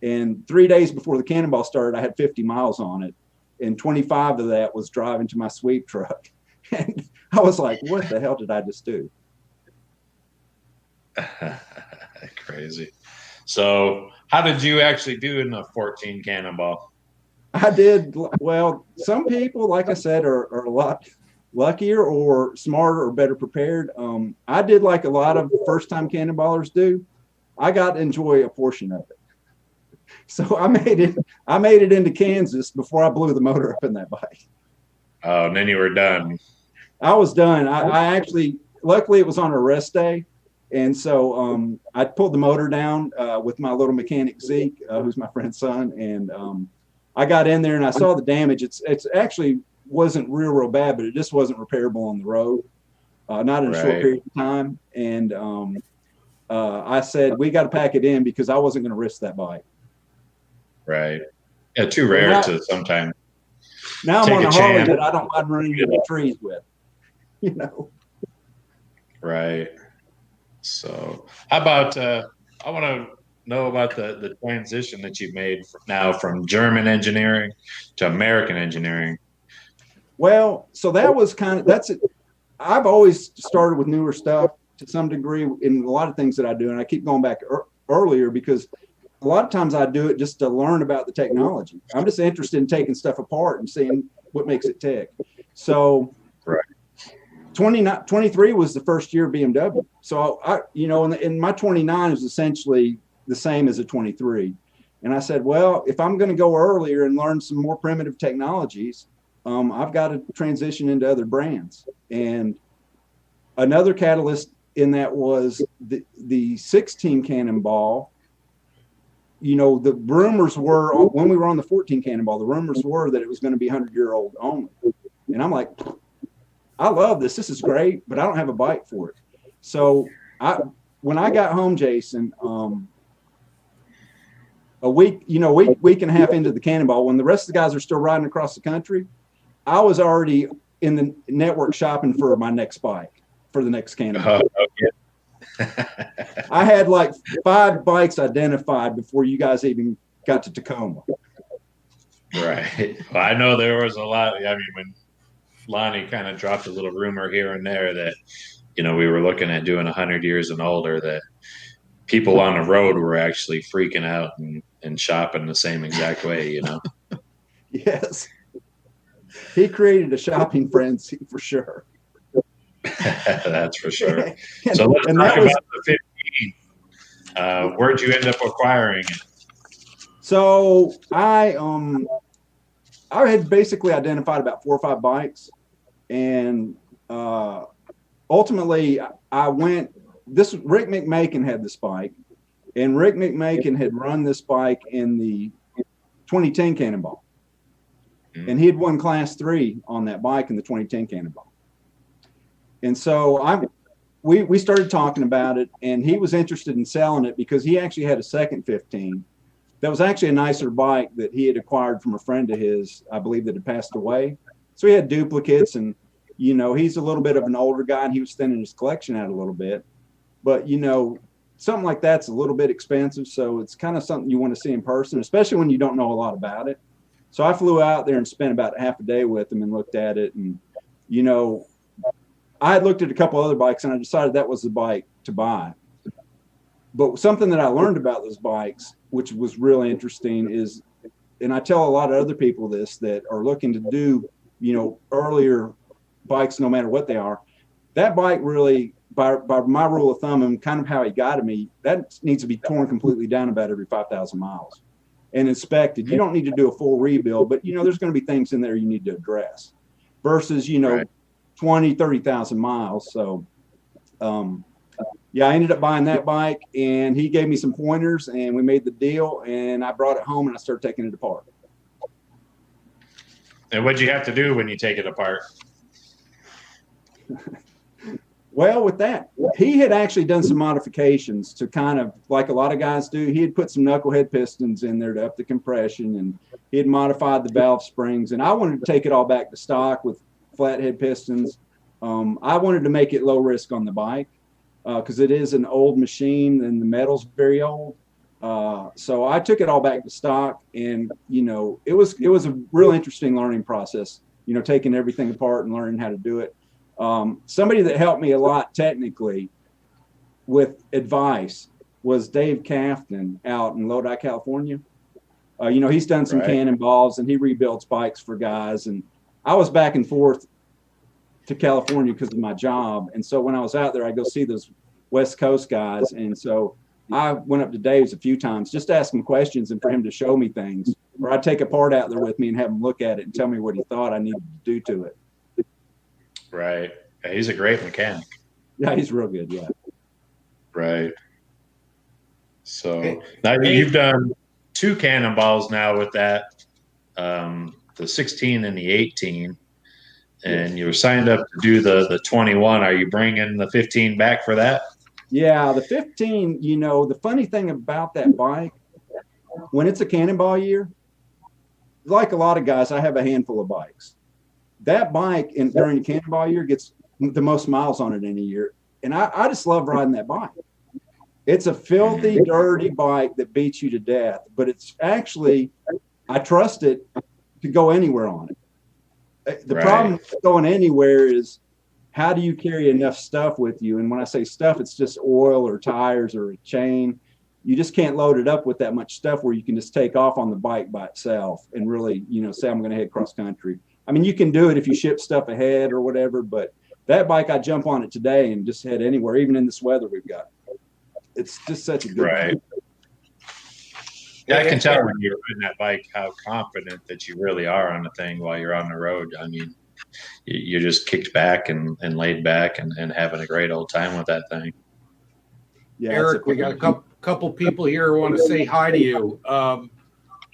And 3 days before the Cannonball started, I had 50 miles on it. And 25 of that was driving to my sweep truck. And I was like, what the hell did I just do? Crazy. So how did you actually do in the 14 Cannonball? I did well. Some people, like I said, are a lot luckier or smarter or better prepared. I did like a lot of first-time Cannonballers do. I got to enjoy a portion of it. So I made it into Kansas before I blew the motor up in that bike. Oh, and then you were done. I was done. I actually, luckily it was on a rest day. And so I pulled the motor down with my little mechanic Zeke, who's my friend's son. And I got in there and I saw the damage. It's actually wasn't real bad, but it just wasn't repairable on the road, not in a short period of time. And I said, we got to pack it in, because I wasn't going to risk that bike. Right. Yeah, too rare to sometimes. Now I'm on a Harley that I don't mind running into the trees with, you know. Right. So how about, I want to know about the transition that you've made now from German engineering to American engineering. Well, so that was that's it. I've always started with newer stuff to some degree in a lot of things that I do. And I keep going back earlier, because a lot of times I do it just to learn about the technology. I'm just interested in taking stuff apart and seeing what makes it tick. So 23 was the first year of BMW. So I, you know, and my 29 is essentially the same as a 23. And I said, well, if I'm going to go earlier and learn some more primitive technologies, I've got to transition into other brands. And another catalyst in that was the 16 Cannonball. You know, the rumors were, when we were on the 14 Cannonball, the rumors were that it was going to be 100-year-old only. And I'm like, I love this. This is great, but I don't have a bike for it. So when I got home, Jason, a week and a half into the Cannonball, when the rest of the guys are still riding across the country, I was already in the network shopping for my next bike, for the next Cannonball. I had like 5 bikes identified before you guys even got to Tacoma. Right. Well, I know there was a lot. I mean, when Lonnie kind of dropped a little rumor here and there that we were looking at doing 100 years and older, that people on the road were actually freaking out and shopping the same exact way. Yes. He created a shopping frenzy for sure. That's for sure. And So let's and talk that was- about the 15. Where'd you end up acquiring it? So I had basically identified about 4 or 5 bikes, and ultimately I went. Rick McMakin had this bike, and Rick McMakin had run this bike in the 2010 Cannonball, and he had won Class 3 on that bike in the 2010 Cannonball. And so we started talking about it, and he was interested in selling it because he actually had a second 15 that was actually a nicer bike that he had acquired from a friend of his, I believe, that had passed away. So he had duplicates, and he's a little bit of an older guy, and he was thinning his collection out a little bit. But something like that's a little bit expensive, so it's kind of something you want to see in person, especially when you don't know a lot about it. So I flew out there and spent about half a day with him and looked at it, and I had looked at a couple other bikes, and I decided that was the bike to buy. But something that I learned about those bikes, which was really interesting, is, and I tell a lot of other people this that are looking to do, earlier bikes, no matter what they are, that bike really, by my rule of thumb and kind of how he guided me, that needs to be torn completely down about every 5,000 miles and inspected. You don't need to do a full rebuild, but there's going to be things in there you need to address versus, Right. 20, 30,000 miles. So, I ended up buying that bike, and he gave me some pointers, and we made the deal, and I brought it home and I started taking it apart. And what'd you have to do when you take it apart? Well, with that, he had actually done some modifications to kind of, like a lot of guys do. He had put some knucklehead pistons in there to up the compression, and he had modified the valve springs. And I wanted to take it all back to stock with flathead pistons. I wanted to make it low risk on the bike because it is an old machine and the metal's very old. So I took it all back to stock, and it was a real interesting learning process. Taking everything apart and learning how to do it. Somebody that helped me a lot technically with advice was Dave Cafton out in Lodi, California. He's done some Right. Cannonballs, and he rebuilds bikes for guys. And I was back and forth to California because of my job. And so when I was out there, I go see those West Coast guys. And so I went up to Dave's a few times just to ask him questions and for him to show me things. Or I'd take a part out there with me and have him look at it and tell me what he thought I needed to do to it. Right. Yeah, he's a great mechanic. Yeah, he's real good. Yeah. Right. So now you've done 2 Cannonballs now with that, the 16 and the 18, and you were signed up to do the 21. Are you bringing the 15 back for that? Yeah, the 15, the funny thing about that bike, when it's a Cannonball year, like a lot of guys, I have a handful of bikes. That bike during the Cannonball year gets the most miles on it in a year. And I just love riding that bike. It's a filthy, dirty bike that beats you to death, but it's actually, I trust it to go anywhere on it. The Right. problem with going anywhere is, how do you carry enough stuff with you? And when I say stuff, it's just oil or tires or a chain. You just can't load it up with that much stuff where you can just take off on the bike by itself and really, say I'm going to head cross country. I mean, you can do it if you ship stuff ahead or whatever, but that bike, I jump on it today and just head anywhere, even in this weather we've got. It's just such a good Right. bike. Yeah, I can tell when you're riding that bike how confident that you really are on the thing while you're on the road. I mean, you're just kicked back and laid back and having a great old time with that thing. Yeah, Eric, we got a couple people here who want to say hi to you.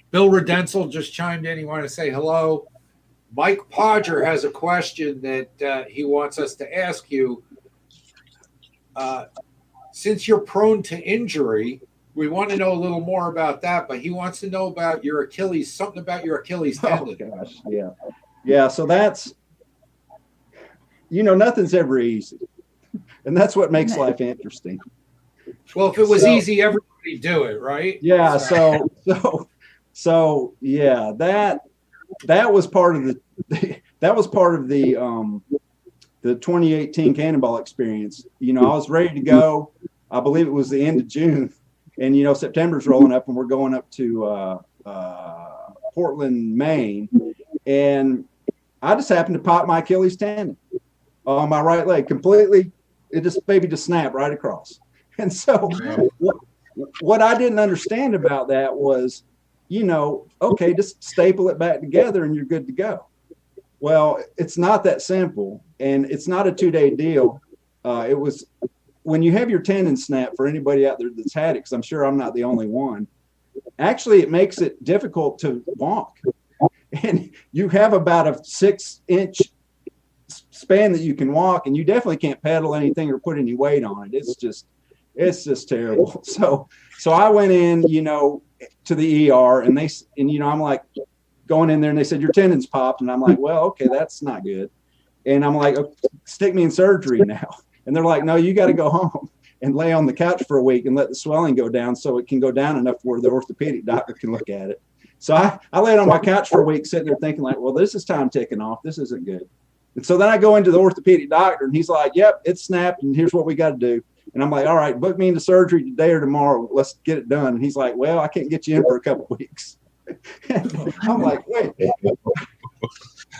Bill Redensel just chimed in. He wanted to say hello. Mike Podger has a question that he wants us to ask you. Since you're prone to injury, we want to know a little more about that, but he wants to know about your Achilles, something about your Achilles tendon. Oh, gosh. Yeah. Yeah. So that's, nothing's ever easy. And that's what makes life interesting. Well, if it was easy, everybody do it, right? Yeah. So yeah, that was part of the the 2018 Cannonball experience. You know, I was ready to go. I believe it was the end of June, and you know, September's rolling up, and we're going up to Portland, Maine, and I just happened to pop my Achilles tendon on my right leg completely. It just snapped right across. And so what I didn't understand about that was, you know, okay, just staple it back together and you're good to go. Well, it's not that simple, and it's not a 2-day deal. It was when you have your tendon snap, for anybody out there that's had it, because I'm sure I'm not the only one, actually it makes it difficult to walk. And you have about a 6-inch span that you can walk, and you definitely can't pedal anything or put any weight on it. It's just terrible. So I went in, you know, to the ER, and you know, I'm like going in there, and they said your tendon's popped, and I'm like, well, okay, that's not good. And I'm like, stick me in surgery now. And they're like, no, you got to go home and lay on the couch for a week and let the swelling go down so it can go down enough where the orthopedic doctor can look at it. So I laid on my couch for a week sitting there thinking like, well, this is time ticking off. This isn't good. And so then I go into the orthopedic doctor, and he's like, yep, it's snapped, and here's what we got to do. And I'm like, all right, book me into surgery today or tomorrow. Let's get it done. And he's like, well, I can't get you in for a couple of weeks. I'm like, wait.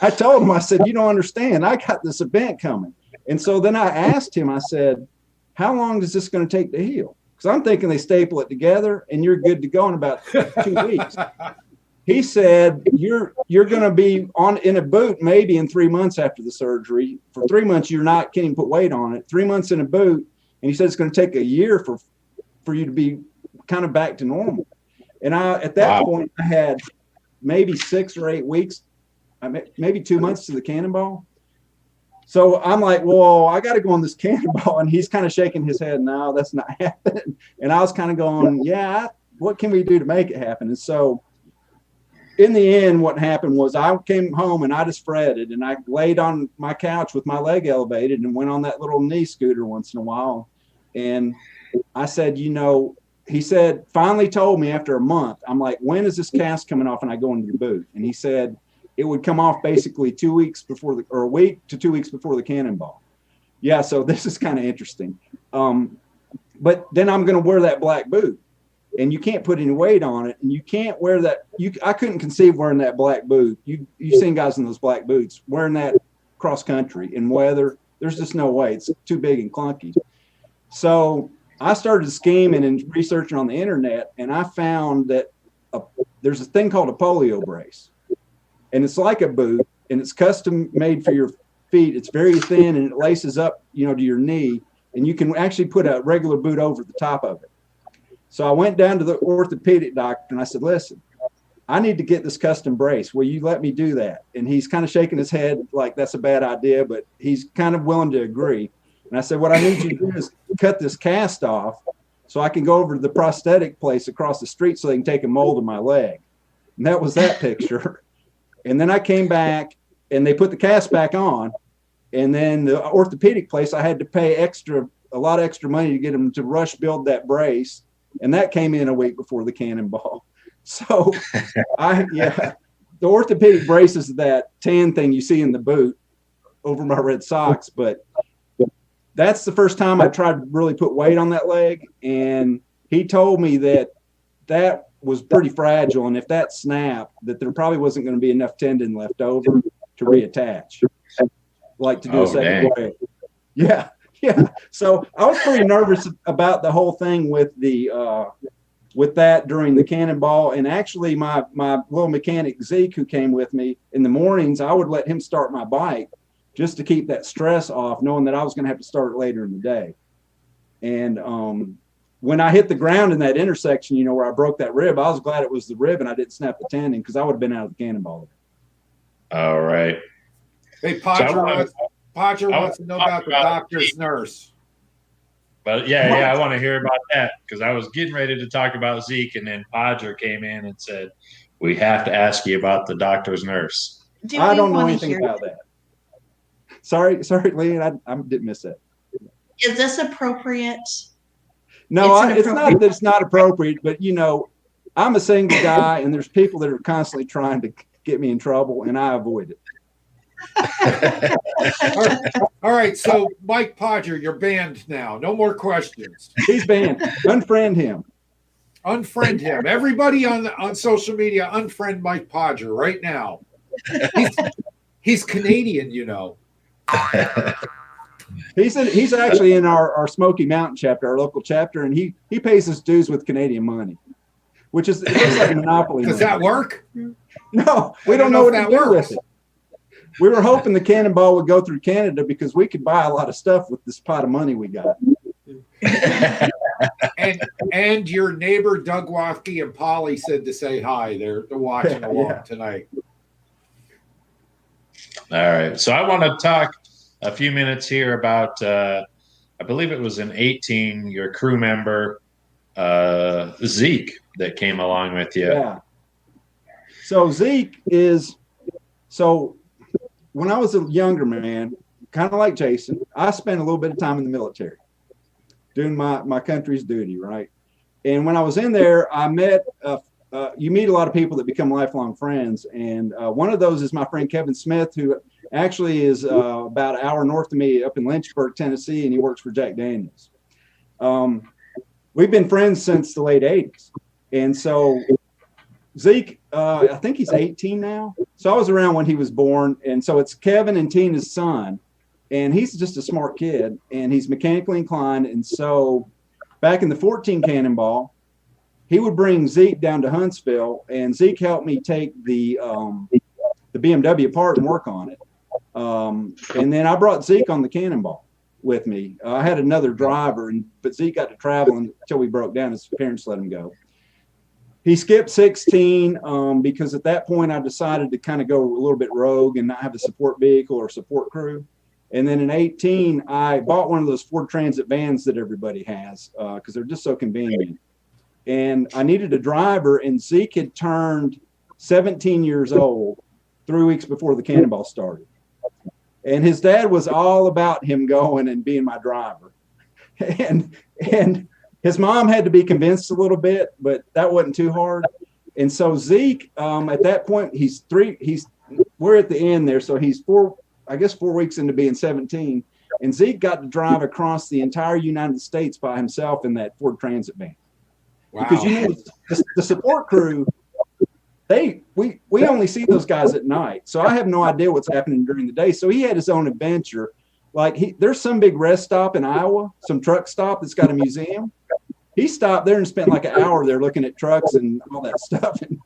I told him, I said, you don't understand. I got this event coming. And so then I asked him, I said, how long is this going to take to heal? Because I'm thinking they staple it together and you're good to go in about 2 weeks. He said, you're going to be in a boot maybe in 3 months after the surgery. For 3 months, can't even put weight on it. 3 months in a boot. And he said it's going to take a year for you to be kind of back to normal. And at that point, I had maybe 6 or 8 weeks, maybe 2 months to the Cannonball. So I'm like, well, I got to go on this Cannonball. And he's kind of shaking his head. No, that's not happening. And I was kind of going, yeah, what can we do to make it happen? And so in the end, what happened was I came home and I just fretted, and I laid on my couch with my leg elevated and went on that little knee scooter once in a while. And I said, you know, he said, finally told me after a month, I'm like, when is this cast coming off and I go into the boot? And he said, it would come off basically 2 weeks before or a week to 2 weeks before the Cannonball. Yeah. So this is kind of interesting. But then I'm going to wear that black boot, and you can't put any weight on it, and you can't wear that. I couldn't conceive wearing that black boot. You've seen guys in those black boots wearing that cross country in weather. There's just no way. It's too big and clunky. So I started scheming and researching on the internet, and I found that there's a thing called a polio brace, and it's like a boot, and it's custom made for your feet. It's very thin, and it laces up, you know, to your knee, and you can actually put a regular boot over the top of it. So I went down to the orthopedic doctor, and I said, listen, I need to get this custom brace. Will you let me do that? And he's kind of shaking his head like that's a bad idea, but he's kind of willing to agree. And I said, what I need you to do is cut this cast off so I can go over to the prosthetic place across the street so they can take a mold of my leg. And that was that picture. And then I came back, and they put the cast back on. And then the orthopedic place, I had to pay a lot of extra money to get them to rush build that brace. And that came in a week before the Cannonball. So the orthopedic brace is that tan thing you see in the boot over my red socks. But that's the first time I tried to really put weight on that leg. And he told me that was pretty fragile. And if that snapped, that there probably wasn't going to be enough tendon left over to reattach, like to do a second weight. Yeah. Yeah. So I was pretty nervous about the whole thing with that during the Cannonball. And actually my little mechanic Zeke, who came with me in the mornings, I would let him start my bike just to keep that stress off, knowing that I was going to have to start it later in the day. And when I hit the ground in that intersection, you know, where I broke that rib, I was glad it was the rib and I didn't snap the tendon, because I would have been out of the Cannonball. All right. Hey, Podger wants to know about the doctor's nurse. But yeah, I want to hear about that, because I was getting ready to talk about Zeke, and then Podger came in and said, we have to ask you about the doctor's nurse. I don't know anything about that. Sorry, Leanne, I didn't miss that. Is this appropriate? No, it's not that it's not appropriate, but you know, I'm a single guy, and there's people that are constantly trying to get me in trouble, and I avoid it. All right, so Mike Podger, you're banned now. No more questions. He's banned. Unfriend him. Unfriend him. Everybody on social media, unfriend Mike Podger right now. He's Canadian, you know. He's actually in our Smoky Mountain chapter, our local chapter, and he pays his dues with Canadian money, which is it looks like Monopoly. Does that work? No, we don't know what to do with it. We were hoping the Cannonball would go through Canada because we could buy a lot of stuff with this pot of money we got. and your neighbor Doug Wafke and Polly said to say hi. They're watching along tonight. All right. So I want to talk a few minutes here about, I believe it was in 18, your crew member, Zeke, that came along with you. Yeah. So Zeke is, so when I was a younger man, kind of like Jason, I spent a little bit of time in the military doing my country's duty, right? And when I was in there, I met, you meet a lot of people that become lifelong friends. And one of those is my friend Kevin Smith, who actually is about an hour north of me up in Lynchburg, Tennessee, and he works for Jack Daniels. We've been friends since the late 80s. And so Zeke, I think he's 18 now. So I was around when he was born. And so it's Kevin and Tina's son. And he's just a smart kid, and he's mechanically inclined. And so back in the 14 Cannonball, he would bring Zeke down to Huntsville, and Zeke helped me take the BMW apart and work on it. And then I brought Zeke on the Cannonball with me. I had another driver, but Zeke got to travel until we broke down. His parents let him go. He skipped 16 because at that point I decided to kind of go a little bit rogue and not have a support vehicle or support crew. And then in 18, I bought one of those Ford Transit vans that everybody has because they're just so convenient. And I needed a driver, and Zeke had turned 17 years old 3 weeks before the Cannonball started. And his dad was all about him going and being my driver. And his mom had to be convinced a little bit, but that wasn't too hard. And so Zeke, at that point, we're at the end there. So he's 4 weeks into being 17. And Zeke got to drive across the entire United States by himself in that Ford Transit van. Wow. Because the support crew, we only see those guys at night. So I have no idea what's happening during the day. So he had his own adventure. Like there's some big rest stop in Iowa, some truck stop that's got a museum. He stopped there and spent like an hour there looking at trucks and all that stuff. And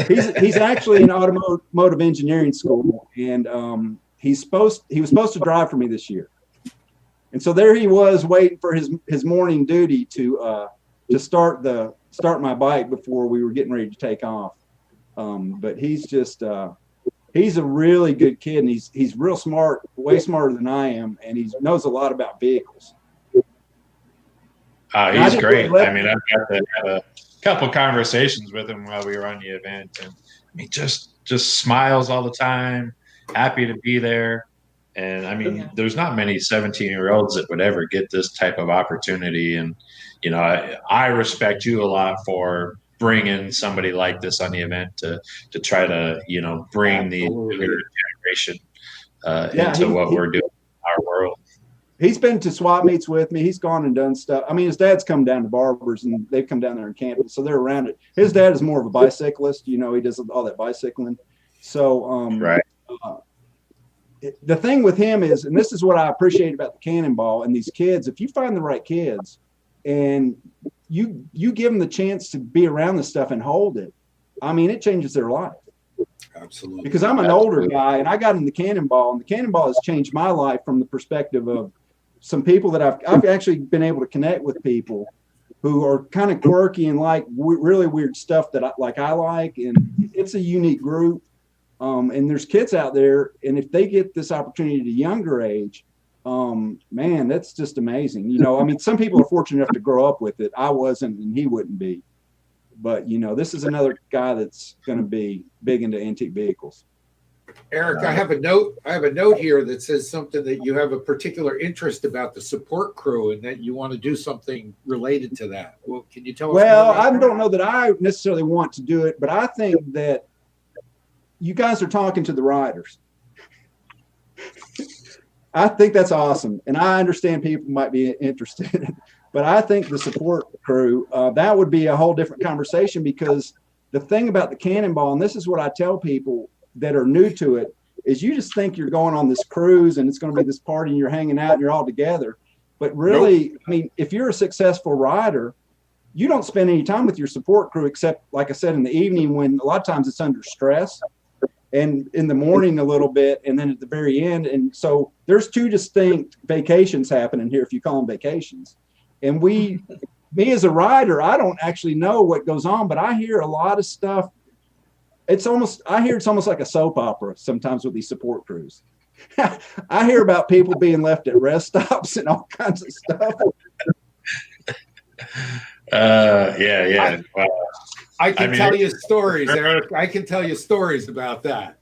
he's actually in automotive engineering school, and he was supposed to drive for me this year. And so there he was waiting for his morning duty to start my bike before we were getting ready to take off. But he's just he's a really good kid, and he's real smart, way smarter than I am, and he knows a lot about vehicles. He's great. I mean, I've got to have a couple conversations with him while we were on the event, and he just smiles all the time, happy to be there. And I mean, there's not many 17-year-olds that would ever get this type of opportunity. And, I respect you a lot for bringing somebody like this on the event to try to, bring the younger generation into what we're doing in our world. He's been to swap meets with me. He's gone and done stuff. I mean, his dad's come down to Barbers, and they've come down there and camped, so they're around it. His dad is more of a bicyclist. He does all that bicycling. So, right. The thing with him is, and this is what I appreciate about the Cannonball and these kids, if you find the right kids and you give them the chance to be around this stuff and hold it, I mean, it changes their life. Absolutely. Because I'm an older guy, and I got in the Cannonball, and the Cannonball has changed my life from the perspective of some people that I've actually been able to connect with people who are kind of quirky and like really weird stuff that I like, and it's a unique group. And there's kids out there, and if they get this opportunity at a younger age, man, that's just amazing. I mean, some people are fortunate enough to grow up with it. I wasn't, and he wouldn't be. But, this is another guy that's going to be big into antique vehicles. Erik, I have a note here that says something that you have a particular interest about the support crew and that you want to do something related to that. Well, can you tell us? Well, I don't know that I necessarily want to do it, but I think that you guys are talking to the riders. I think that's awesome. And I understand people might be interested, but I think the support crew, that would be a whole different conversation, because the thing about the Cannonball, and this is what I tell people that are new to it, is you just think you're going on this cruise and it's going to be this party and you're hanging out and you're all together. But really, I mean, if you're a successful rider, you don't spend any time with your support crew except, like I said, in the evening, when a lot of times it's under stress, and in the morning a little bit, and then at the very end. And so there's two distinct vacations happening here, if you call them vacations. And me as a rider, I don't actually know what goes on, but I hear a lot of stuff. It's almost like a soap opera sometimes with these support crews. I hear about people being left at rest stops and all kinds of stuff. Yeah. I can tell you stories, Eric. I can tell you stories about that.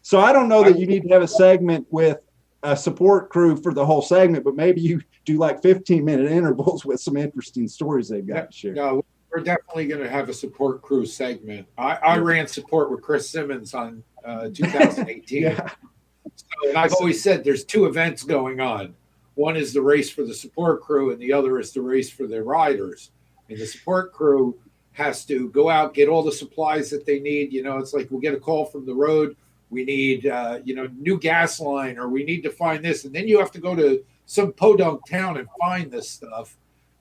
So I don't know that you need to have a segment with a support crew for the whole segment, but maybe you do like 15-minute intervals with some interesting stories they've got to share. No, we're definitely going to have a support crew segment. I ran support with Chris Simmons on 2018. Yeah. So, and I've always said there's two events going on. One is the race for the support crew, and the other is the race for the riders. And the support crew has to go out, get all the supplies that they need. You know, it's like we'll get a call from the road. We need, new gas line, or we need to find this. And then you have to go to some podunk town and find this stuff,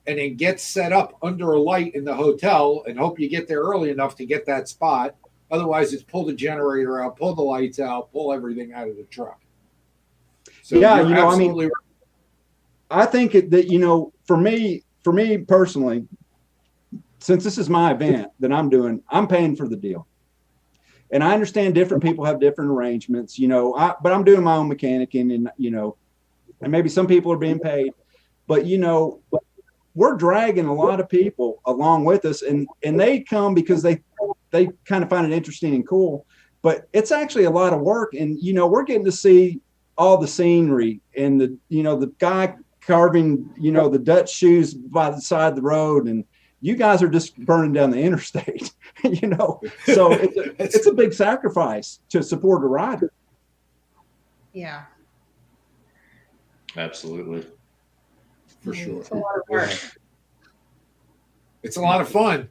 and then get set up under a light in the hotel and hope you get there early enough to get that spot. Otherwise, it's pull the generator out, pull the lights out, pull everything out of the truck. So yeah, right. I think that, for me personally, since this is my event that I'm doing, I'm paying for the deal. And I understand different people have different arrangements, but I'm doing my own mechanicing, and maybe some people are being paid, but we're dragging a lot of people along with us, and they come because they kind of find it interesting and cool, but it's actually a lot of work. And, we're getting to see all the scenery and the guy carving, the Dutch shoes by the side of the road, and you guys are just burning down the interstate, so it's a big sacrifice to support a rider. Yeah. Absolutely. For sure. It's a lot of work. It's a lot of fun.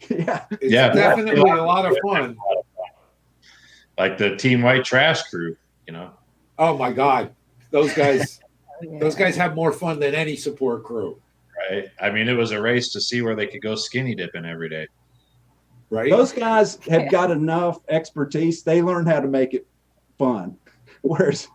Yeah. It's definitely a lot of fun. Like the Team White Trash crew, Oh my God. Those guys have more fun than any support crew. Right. I mean, it was a race to see where they could go skinny dipping every day. Right. Those guys have got enough expertise. They learned how to make it fun. Whereas,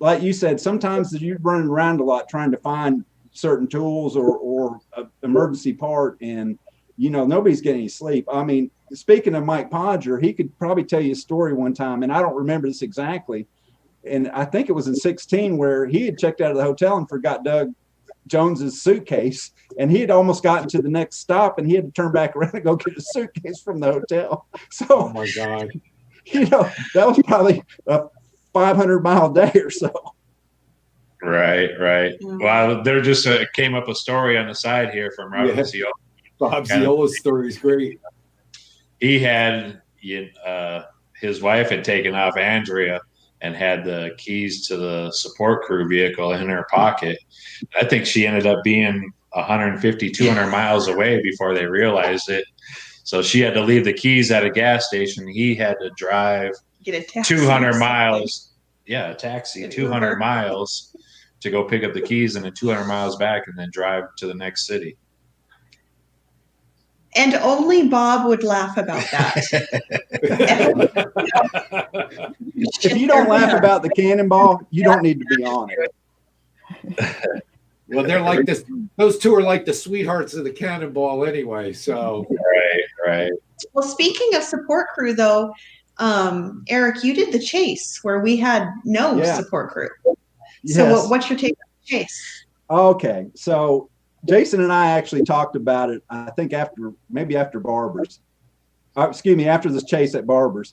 like you said, sometimes you're running around a lot trying to find certain tools or an emergency part, and nobody's getting any sleep. I mean, speaking of Mike Podger, he could probably tell you a story one time, and I don't remember this exactly, and I think it was in 2016, where he had checked out of the hotel and forgot Doug Jones's suitcase, and he had almost gotten to the next stop, and he had to turn back around and go get his suitcase from the hotel. So, oh my God, that was probably a 500-mile day or so. Right. Well, there just came up a story on the side here from Robert Ziola. Bob Ziola's story is great. He had his wife had taken off Andrea and had the keys to the support crew vehicle in her pocket. I think she ended up being 150, 200 miles away before they realized it. So she had to leave the keys at a gas station. He had to drive 200 miles. Yeah, a taxi, 200 miles to go pick up the keys, and then 200 miles back, and then drive to the next city. And only Bob would laugh about that. If you don't laugh about the Cannonball, you don't need to be on it. Well, they're like this. Those two are like the sweethearts of the Cannonball anyway. So right. Well, speaking of support crew, though, Erik, you did the chase where we had no support crew. So what's your take on the chase? Okay, so Jason and I actually talked about it, I think after Barber's. After this chase at Barber's.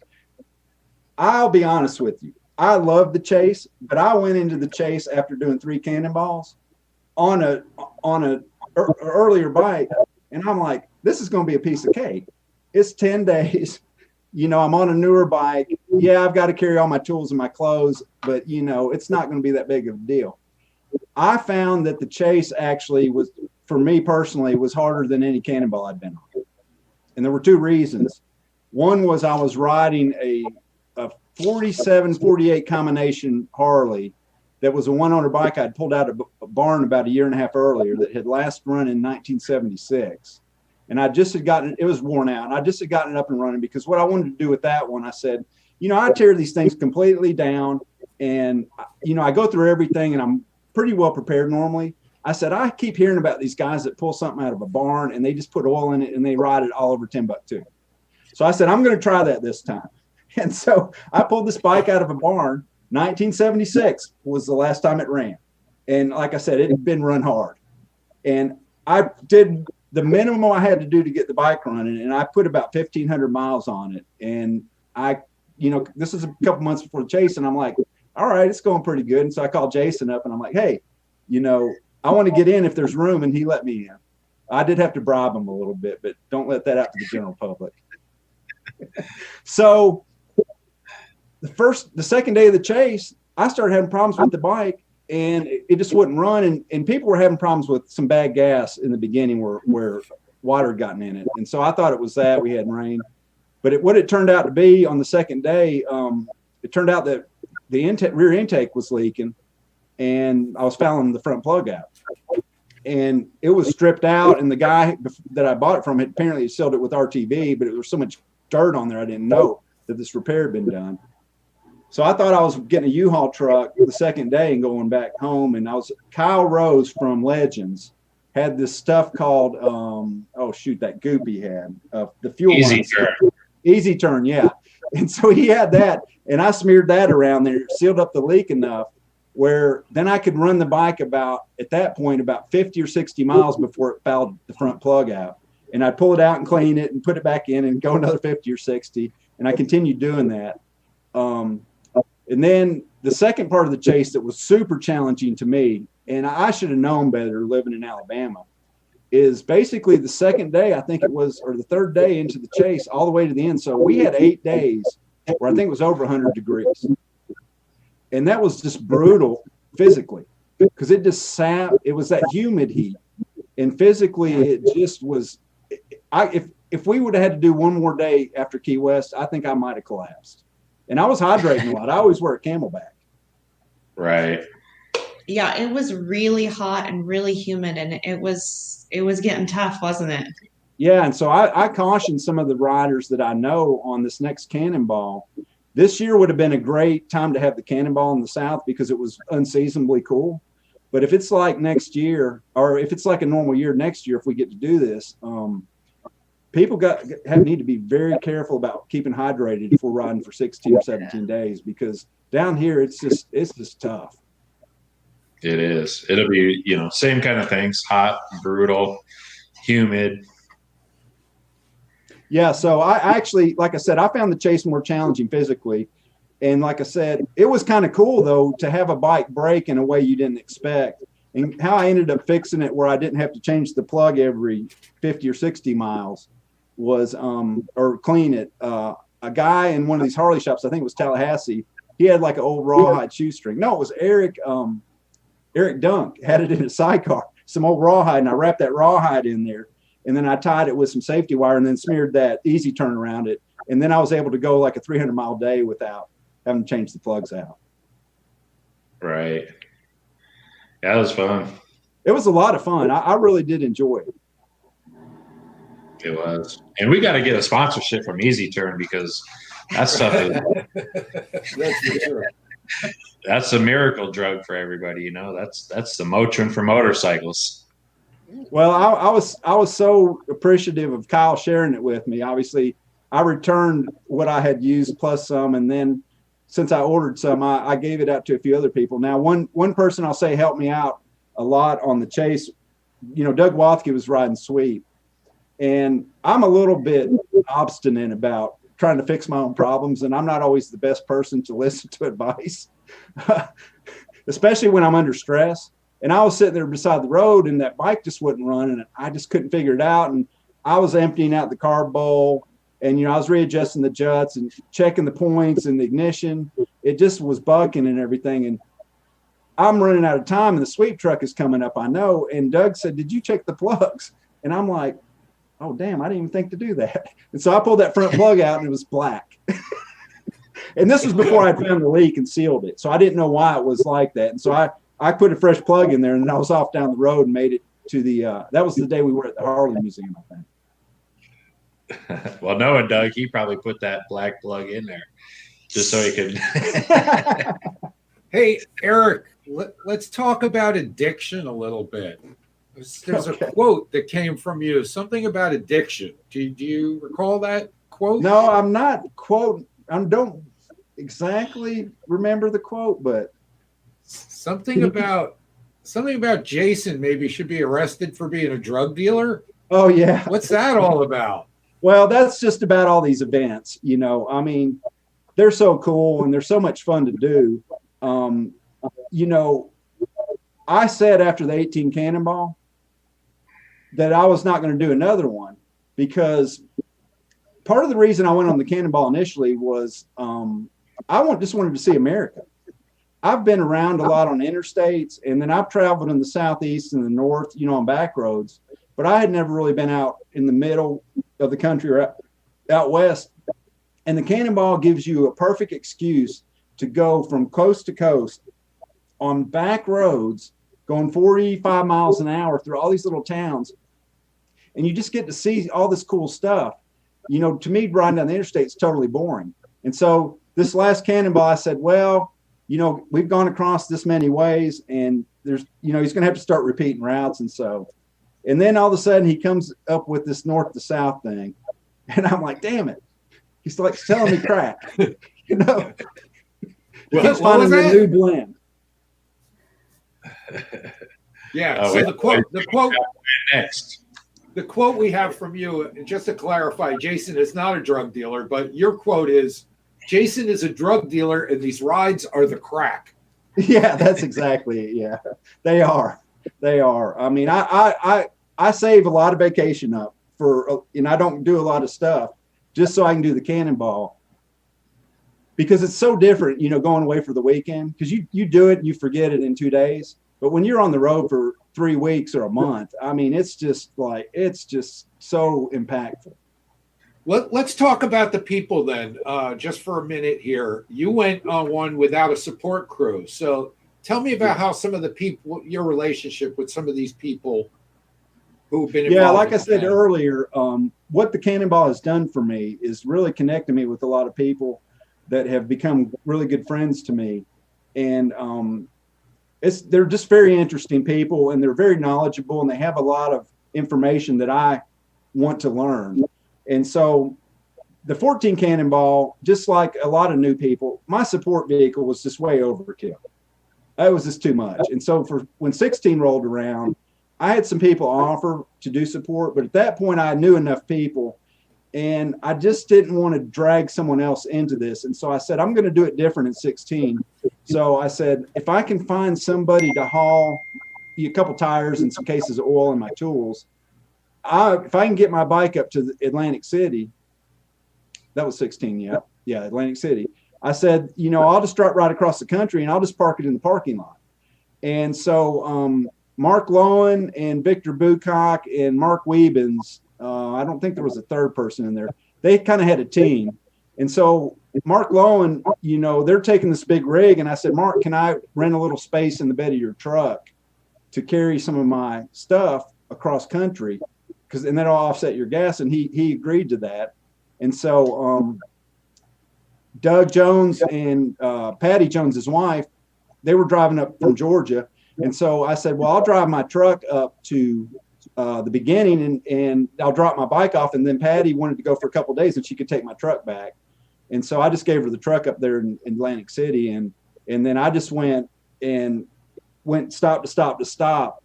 I'll be honest with you. I love the chase, but I went into the chase after doing 3 Cannonballs on a earlier bike, and I'm like, this is going to be a piece of cake. It's 10 days. I'm on a newer bike. Yeah, I've got to carry all my tools and my clothes, but it's not going to be that big of a deal. I found that the chase actually was, for me personally, was harder than any Cannonball I'd been on. And there were two reasons. One was I was riding a 47, 48 combination Harley that was a one-owner bike I'd pulled out of a barn about a year and a half earlier that had last run in 1976. And I just had gotten it was worn out. And I just had gotten it up and running because what I wanted to do with that one, I said, I tear these things completely down. And, I go through everything and I'm pretty well prepared normally. I said, I keep hearing about these guys that pull something out of a barn and they just put oil in it and they ride it all over Timbuktu. So I said, I'm going to try that this time. And so I pulled this bike out of a barn. 1976 was the last time it ran. And like I said, it had been run hard. And I did the minimum I had to do to get the bike running. And I put about 1,500 miles on it. And this is a couple months before the chase. And I'm like, all right, it's going pretty good. And so I called Jason up and I'm like, hey, I want to get in if there's room. And he let me in. I did have to bribe him a little bit, but don't let that out to the general public. So the second day of the chase, I started having problems with the bike and it just wouldn't run. And people were having problems with some bad gas in the beginning where water had gotten in it. And so I thought it was that we had rain, but what it turned out to be on the second day, it turned out that the rear intake was leaking and I was fouling the front plug out and it was stripped out. And the guy that I bought it from had apparently sealed it with RTV, but there was so much dirt on there. I didn't know that this repair had been done. So I thought I was getting a U-Haul truck the second day and going back home. And Kyle Rose from Legends had this stuff called, that goop he had, the fuel. Easy turn. Yeah. And so he had that and I smeared that around there, sealed up the leak enough where then I could run the bike about 50 or 60 miles before it fouled the front plug out. And I'd pull it out and clean it and put it back in and go another 50 or 60. And I continued doing that. And then the second part of the chase that was super challenging to me, and I should have known better living in Alabama, is basically the second day, I think it was, or the third day into the chase, all the way to the end. So we had 8 days where I think it was over 100 degrees. And that was just brutal physically because it just it was that humid heat. And physically, it just was, if we would have had to do one more day after Key West, I think I might have collapsed. And I was hydrating a lot. I always wear a Camelback. Right. Yeah, it was really hot and really humid, and it was getting tough, wasn't it? Yeah, and so I cautioned some of the riders that I know on this next Cannonball. This year would have been a great time to have the Cannonball in the South because it was unseasonably cool. But if it's like next year, or if it's like a normal year next year, if we get to do this, people need to be very careful about keeping hydrated if we're riding for 16 or 17 days because down here it's just tough. It is. It'll be, same kind of things, hot, brutal, humid. Yeah. So I actually, like I said, I found the chase more challenging physically. And like I said, it was kind of cool though, to have a bike break in a way you didn't expect. And how I ended up fixing it where I didn't have to change the plug every 50 or 60 miles was, or clean it. A guy in one of these Harley shops, I think it was Tallahassee, he had like an old rawhide shoestring. No, it was Erik Dunk had it in a sidecar, some old rawhide, and I wrapped that rawhide in there. And then I tied it with some safety wire and then smeared that easy turn around it. And then I was able to go like a 300-mile day without having to change the plugs out. Right. Yeah, that was fun. It was a lot of fun. I really did enjoy it. It was. And we got to get a sponsorship from Easy Turn because that stuff is That's for sure. that's a miracle drug for everybody, That's the Motrin for motorcycles. Well, I was so appreciative of Kyle sharing it with me. Obviously, I returned what I had used plus some, and then since I ordered some, I gave it out to a few other people. Now, one person I'll say helped me out a lot on the chase. Doug Wathke was riding sweep, and I'm a little bit obstinate about trying to fix my own problems, and I'm not always the best person to listen to advice, especially when I'm under stress. And I was sitting there beside the road and that bike just wouldn't run and I just couldn't figure it out. And I was emptying out the carb bowl And, I was readjusting the juts and checking the points and the ignition. It just was bucking and everything. And I'm running out of time and the sweep truck is coming up, I know. And Doug said, "Did you check the plugs?" And I'm like, "Oh, damn, I didn't even think to do that." And so I pulled that front plug out and it was black. And this was before I'd found the leak and sealed it. So I didn't know why it was like that. And so I put a fresh plug in there and then I was off down the road and made it to that was the day we were at the Harley Museum, I think. Well, knowing Doug, he probably put that black plug in there just so he could. Hey, Erik, let's talk about addiction a little bit. There's a quote that came from you, something about addiction. Do you recall that quote? No, I'm not quoting. I don't exactly remember the quote, but something about Jason maybe should be arrested for being a drug dealer. Oh yeah. What's that all about? Well, that's just about all these events, I mean, they're so cool and they're so much fun to do. I said after the 18 Cannonball that I was not going to do another one because part of the reason I went on the Cannonball initially was just wanted to see America. I've been around a lot on interstates, and then I've traveled in the southeast and the north, on back roads, but I had never really been out in the middle of the country or out west. And the Cannonball gives you a perfect excuse to go from coast to coast on back roads, going 45 miles an hour through all these little towns. And you just get to see all this cool stuff. To me, riding down the interstate is totally boring. And so this last Cannonball, I said, well, we've gone across this many ways and there's, he's going to have to start repeating routes. And then all of a sudden he comes up with this north to south thing. And I'm like, damn it. He's like telling me crap, He's finding a new blend. Yeah. So the quote we have from you, just to clarify, Jason is not a drug dealer, but your quote is, "Jason is a drug dealer and these rides are the crack." Yeah, that's exactly it. Yeah, they are. I mean, I save a lot of vacation up and I don't do a lot of stuff just so I can do the Cannonball because it's so different, going away for the weekend because you do it and you forget it in 2 days. But when you're on the road for 3 weeks or a month, I mean, it's just so impactful. Let's talk about the people then, just for a minute here. You went on one without a support crew. So tell me about how some of the people, your relationship with some of these people who've been involved. Yeah, like I said earlier, what the Cannonball has done for me is really connected me with a lot of people that have become really good friends to me. And they're just very interesting people and they're very knowledgeable and they have a lot of information that I want to learn. And so the 14 Cannonball, just like a lot of new people, my support vehicle was just way overkill. It was just too much. And so when 16 rolled around, I had some people offer to do support, but at that point I knew enough people and I just didn't want to drag someone else into this. And so I said, I'm going to do it different in 16. So I said, if I can find somebody to haul a couple tires and some cases of oil and my tools, if I can get my bike up to Atlantic City, that was 16. Yeah. Atlantic City. I said, I'll just drive right across the country and I'll just park it in the parking lot. And so, Mark Lowen and Victor Bucock and Mark Wiebens, I don't think there was a third person in there. They kind of had a team. And so Mark Lowen, they're taking this big rig. And I said, Mark, can I rent a little space in the bed of your truck to carry some of my stuff across country? And that'll offset your gas. And he agreed to that. And so Doug Jones and Patty Jones, his wife, they were driving up from Georgia. And so I said, well, I'll drive my truck up to the beginning and I'll drop my bike off. And then Patty wanted to go for a couple of days and she could take my truck back. And so I just gave her the truck up there in Atlantic City. And then I just went stop to stop to stop.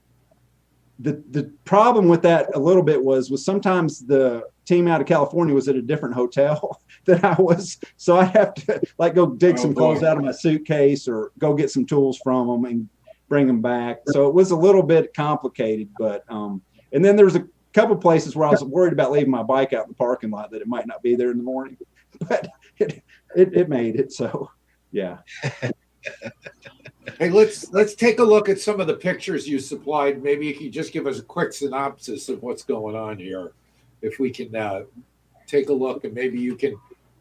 The problem with that a little bit was sometimes the team out of California was at a different hotel than I was. So I have to go dig some clothes out of my suitcase or go get some tools from them and bring them back. So it was a little bit complicated, but and then there was couple places where I was worried about leaving my bike out in the parking lot, that it might not be there in the morning, but it made it. So yeah. Hey, let's take a look at some of the pictures you supplied. Maybe you can just give us a quick synopsis of what's going on here, if we can take a look, and maybe you can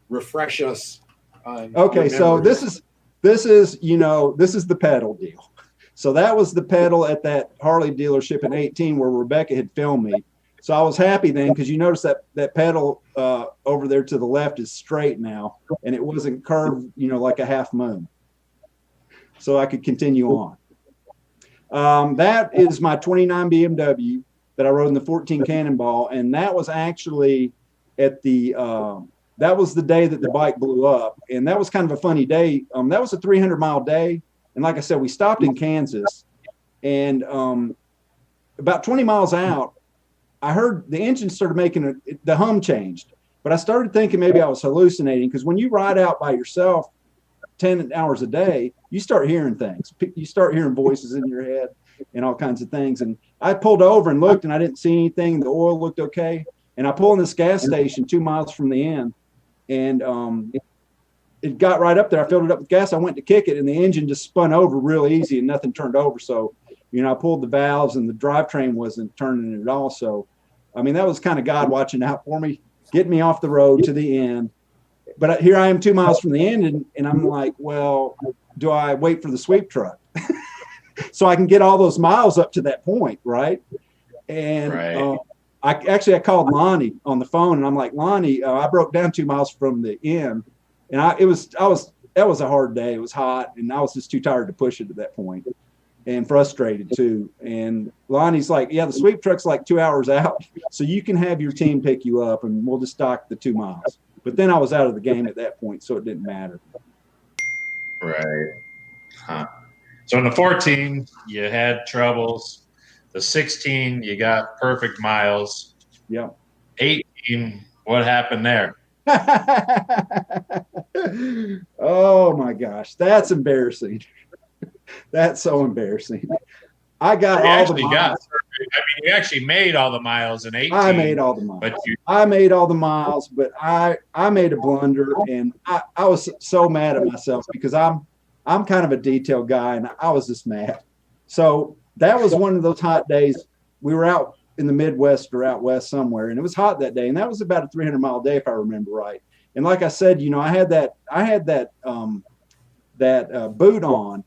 refresh us on. Okay, so this is the pedal deal. So that was the pedal at that Harley dealership in 18 where Rebecca had filmed me. So I was happy then, because you notice that pedal over there to the left is straight now, and it wasn't curved, like a half moon. So I could continue on. That is my 29 BMW that I rode in the 14 Cannonball, and that was actually at the that was the day that the bike blew up, and that was kind of a funny day. That was a 300-mile day, and like I said, we stopped in Kansas, and about 20 miles out, I heard the engine started making the hum changed, but I started thinking maybe I was hallucinating, because when you ride out by yourself 10 hours a day, you start hearing things. You start hearing voices in your head and all kinds of things. And I pulled over and looked, and I didn't see anything. The oil looked okay. And I pulled in this gas station 2 miles from the end, and it got right up there. I filled it up with gas. I went to kick it, and the engine just spun over real easy, and nothing turned over. So, I pulled the valves, and the drivetrain wasn't turning at all. So, I mean, that was kind of God watching out for me, getting me off the road to the end. But here I am 2 miles from the end, and I'm like, well, do I wait for the sweep truck so I can get all those miles up to that point, right? And I called Lonnie on the phone, and I'm like, Lonnie, I broke down 2 miles from the end, and that was a hard day. It was hot, and I was just too tired to push it at that point, and frustrated too. And Lonnie's like, yeah, the sweep truck's like 2 hours out, so you can have your team pick you up, and we'll just stock the 2 miles. But then I was out of the game at that point, so it didn't matter. Right. Huh. So in the 14, you had troubles. The 16, you got perfect miles. Yeah. 18, what happened there? Oh my gosh, that's embarrassing. That's so embarrassing. I got all the miles. You actually made all the miles in 18. I made all the miles. But I made a blunder, and I was so mad at myself, because I'm kind of a detailed guy, and I was just mad. So that was one of those hot days. We were out in the Midwest or out west somewhere, and it was hot that day, and that was about a 300-mile day if I remember right. And like I said, I had that boot on,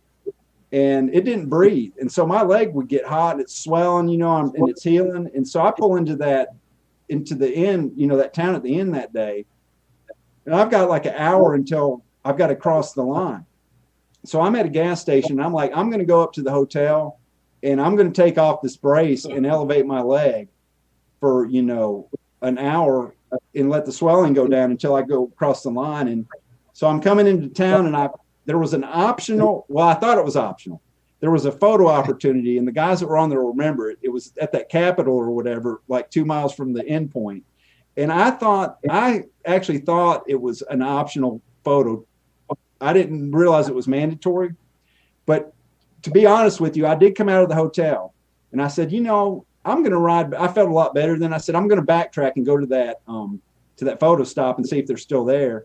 and it didn't breathe, and so my leg would get hot, and it's swelling, and it's healing. And so I pull into the end, that town at the end that day, and I've got like an hour until I've got to cross the line. So I'm at a gas station, and I'm like, I'm going to go up to the hotel, and I'm going to take off this brace and elevate my leg for an hour and let the swelling go down until I go across the line. And so I'm coming into town, and there was an optional, well, I thought it was optional. There was a photo opportunity, and the guys that were on there will remember it. It was at that Capitol or whatever, like 2 miles from the end point. And I actually thought it was an optional photo. I didn't realize it was mandatory. But to be honest with you, I did come out of the hotel, and I said, I'm going to ride. I felt a lot better. Then I said, I'm going to backtrack and go to that photo stop and see if they're still there.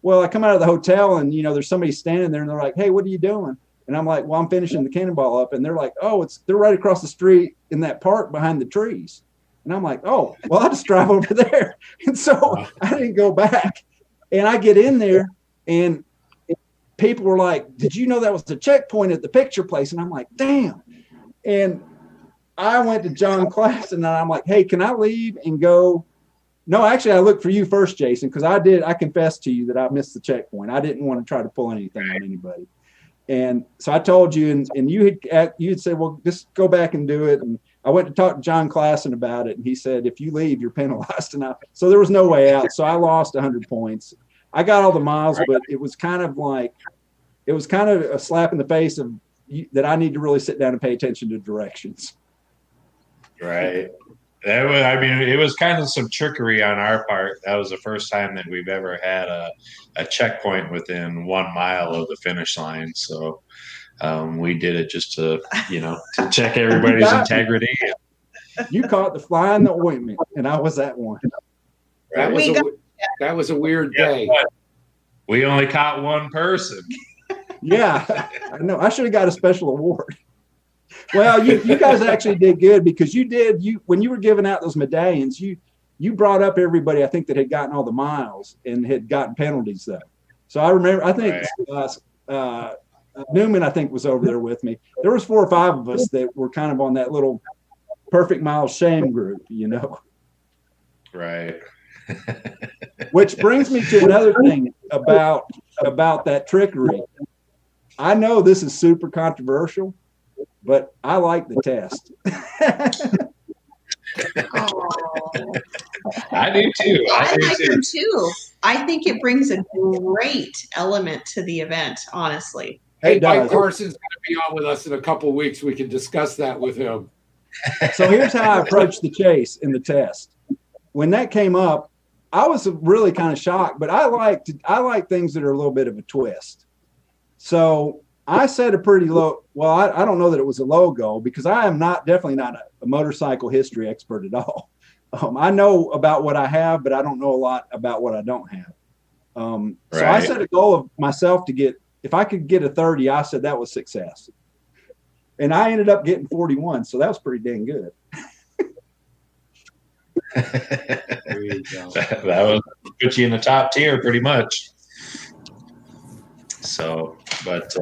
Well, I come out of the hotel, and there's somebody standing there, and they're like, hey, what are you doing? And I'm like, well, I'm finishing the Cannonball up. And they're like, oh, they're right across the street in that park behind the trees. And I'm like, oh, well, I'll just drive over there. And so I didn't go back. And I get in there, and people were like, did you know that was the checkpoint at the picture place? And I'm like, damn. And I went to John Class, and I'm like, hey, can I leave and go? No, actually, I looked for you first, Jason, because I confessed to you that I missed the checkpoint. I didn't want to try to pull anything on anybody. And so I told you, and you had said, well, just go back and do it. And I went to talk to John Klassen about it, and he said, if you leave, you're penalized. So there was no way out. So I lost 100 points. I got all the miles, but it was kind of a slap in the face that I need to really sit down and pay attention to directions. Right. It was kind of some trickery on our part. That was the first time that we've ever had a checkpoint within 1 mile of the finish line. So we did it just to check everybody's integrity. You caught the fly in the ointment, and I was that one. That was that was a weird day. We only caught one person. Yeah, I know. I should have got a special award. Well, you guys actually did good because when you were giving out those medallions, you brought up everybody I think that had gotten all the miles and had gotten penalties though. So I remember I think Newman I think was over there with me. There was 4 or 5 of us that were kind of on that little perfect miles shame group, you know. Right. Which brings me to another thing about that trickery. I know this is super controversial, but I like the test. I do too. I like them too. I think it brings a great element to the event, honestly. Hey, Mike Carson's going to be on with us in a couple of weeks. We can discuss that with him. So here's how I approached the chase in the test. When that came up, I was really kind of shocked, but I like things that are a little bit of a twist. So I set a pretty low. Well, I don't know that it was a low goal because I am definitely not a motorcycle history expert at all. I know about what I have, but I don't know a lot about what I don't have. So I set a goal of myself to get, if I could get a 30, I said that was success. And I ended up getting 41. So that was pretty dang good. There you go. That was put you in the top tier pretty much. So, but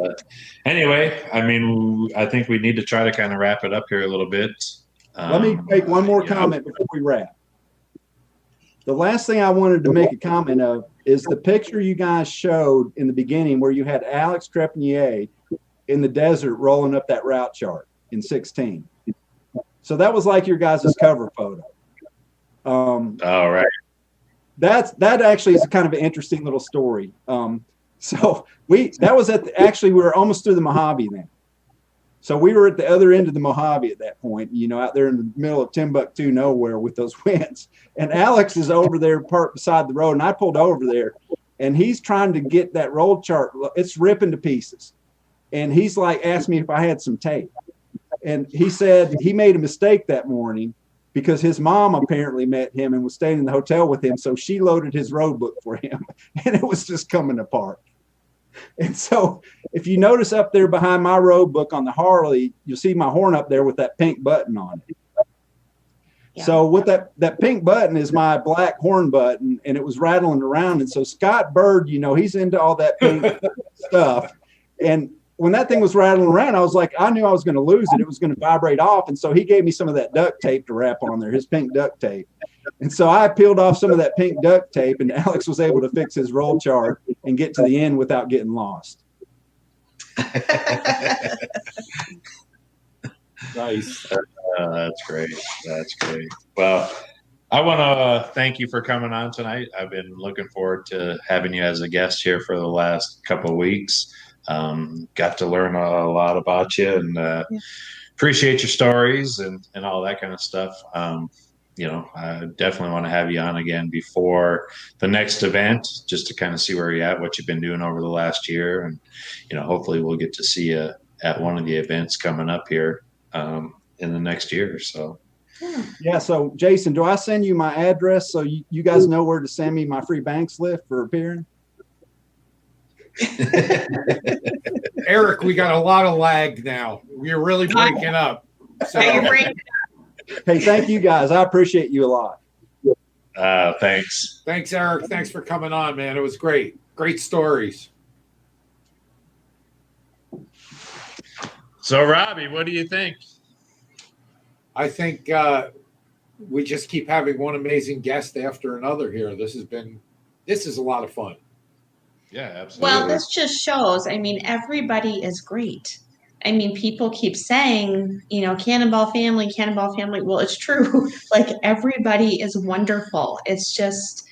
anyway, I mean, I think we need to try to kind of wrap it up here a little bit. Let me make one more comment before we wrap. The last thing I wanted to make a comment of is the picture you guys showed in the beginning where you had Alex Trepanier in the desert rolling up that route chart in 16. So that was like your guys' cover photo. All right. That actually is kind of an interesting little story. So we were almost through the Mojave then. So we were at the other end of the Mojave at that point, you know, out there in the middle of Timbuktu nowhere with those winds. And Alex is over there parked beside the road, and I pulled over there, and he's trying to get that roll chart. It's ripping to pieces. And he's like, asked me if I had some tape. And he said he made a mistake that morning because his mom apparently met him and was staying in the hotel with him. So she loaded his road book for him, and it was just coming apart. And so if you notice up there behind my road book on the Harley, you'll see my horn up there with that pink button on it. Yeah. So with that pink button is my black horn button, and it was rattling around. And so Scott Bird, you know, he's into all that pink stuff. And when that thing was rattling around, I was like, I knew I was going to lose it. It was going to vibrate off. And so he gave me some of that duct tape to wrap on there, his pink duct tape. And so I peeled off some of that pink duct tape, and Alex was able to fix his roll chart and get to the end without getting lost. Nice. That's great. That's great. Well, I want to thank you for coming on tonight. I've been looking forward to having you as a guest here for the last couple of weeks. Got to learn a lot about you, and appreciate your stories and all that kind of stuff. You know, I definitely want to have you on again before the next event, just to kind of see where you're at, what you've been doing over the last year. And, you know, hopefully we'll get to see you at one of the events coming up here in the next year. So, yeah. So Jason, do I send you my address so you guys know where to send me my free banks lift for appearing? Erik, we got a lot of lag now. We're really breaking up. So. Hey, thank you guys. I appreciate you a lot. Thanks. Thanks, Erik. Thanks for coming on, man. It was great. Great stories. So, Robbie, what do you think? I think we just keep having one amazing guest after another here. This is a lot of fun. Yeah, absolutely. Well, this just shows, I mean, everybody is great. I mean, people keep saying, you know, Cannonball family. Well, it's true. Like, everybody is wonderful. It's just,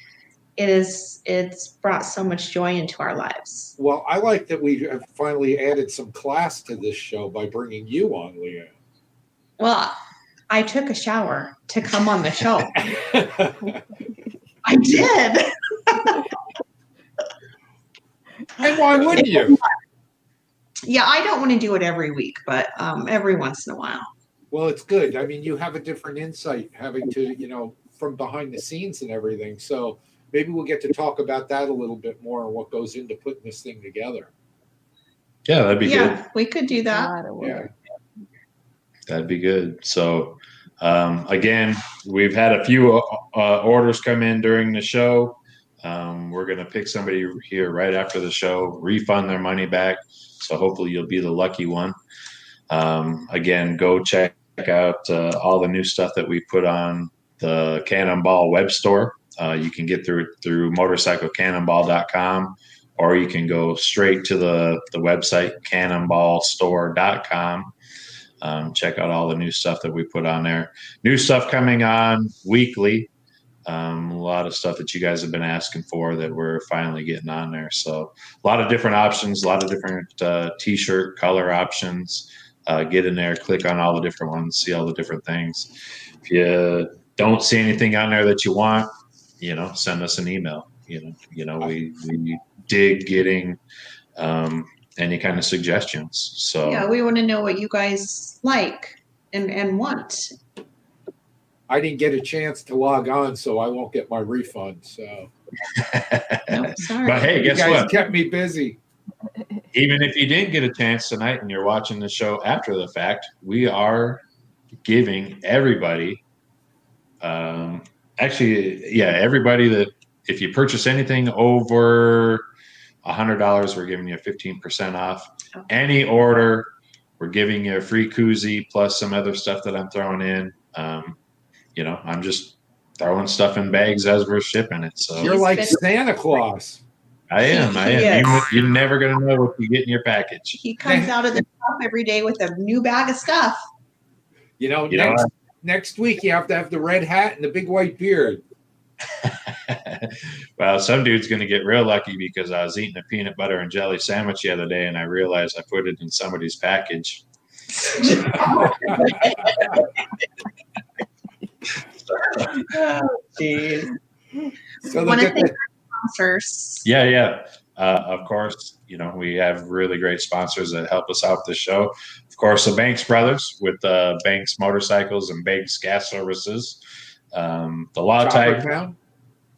it's brought so much joy into our lives. Well, I like that we have finally added some class to this show by bringing you on, Leanne. Well, I took a shower to come on the show. I did. And why wouldn't you? Yeah, I don't want to do it every week, but every once in a while. Well, it's good. I mean, you have a different insight having to, from behind the scenes and everything. So maybe we'll get to talk about that a little bit more and what goes into putting this thing together. Yeah, that'd be good. Yeah, we could do A that. lot of work. That'd be good. So, again, we've had a few orders come in during the show. We're going to pick somebody here right after the show, refund their money back. So hopefully you'll be the lucky one. Again, go check out all the new stuff that we put on the Cannonball web store. You can get through motorcyclecannonball.com, or you can go straight to the website, cannonballstore.com. Check out all the new stuff that we put on there. New stuff coming on weekly. A lot of stuff that you guys have been asking for that we're finally getting on there. So a lot of different options, a lot of different t-shirt color options. Get in there, click on all the different ones, see all the different things. If you don't see anything on there that you want, send us an email. We dig getting any kind of suggestions. So Yeah, we want to know what you guys like and want. I didn't get a chance to log on, so I won't get my refund. So, Nope, sorry. But hey, you guess guys what? kept me busy. Even if you didn't get a chance tonight and you're watching the show after the fact, we are giving everybody, everybody that if you purchase anything over $100, we're giving you 15% off. Okay. Any order, we're giving you a free koozie plus some other stuff that I'm throwing in. I'm just throwing stuff in bags as we're shipping it. So You're like Santa Claus. I am. You're never going to know what you get in your package. He comes out of the shop every day with a new bag of stuff. Next week you have to have the red hat and the big white beard. Well, some dude's going to get real lucky because I was eating a peanut butter and jelly sandwich the other day and I realized I put it in somebody's package. Oh, geez. So Want to look at thank the- our sponsors. Yeah. Of course, we have really great sponsors that help us out with the show. Of course, the Banks brothers with Banks Motorcycles and Banks Gas Services. The Law Type,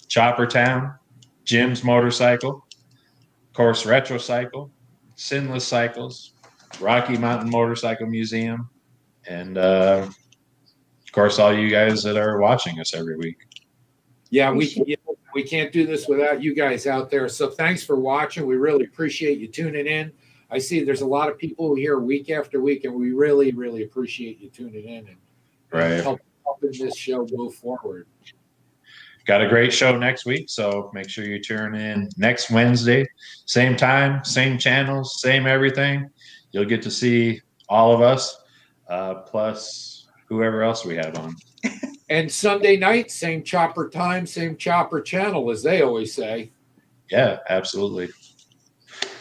Chopper Town, Jim's Motorcycle, of course, Retro Cycle, Sinless Cycles, Rocky Mountain Motorcycle Museum, and of course, all you guys that are watching us every week. Yeah, we can't do this without you guys out there. So thanks for watching. We really appreciate you tuning in. I see there's a lot of people here week after week, and we really, really appreciate you tuning in and helping this show move forward. Got a great show next week, so make sure you tune in next Wednesday. Same time, same channels, same everything. You'll get to see all of us, plus whoever else we have on. And Sunday night, same chopper time, same chopper channel, as they always say. Yeah, absolutely.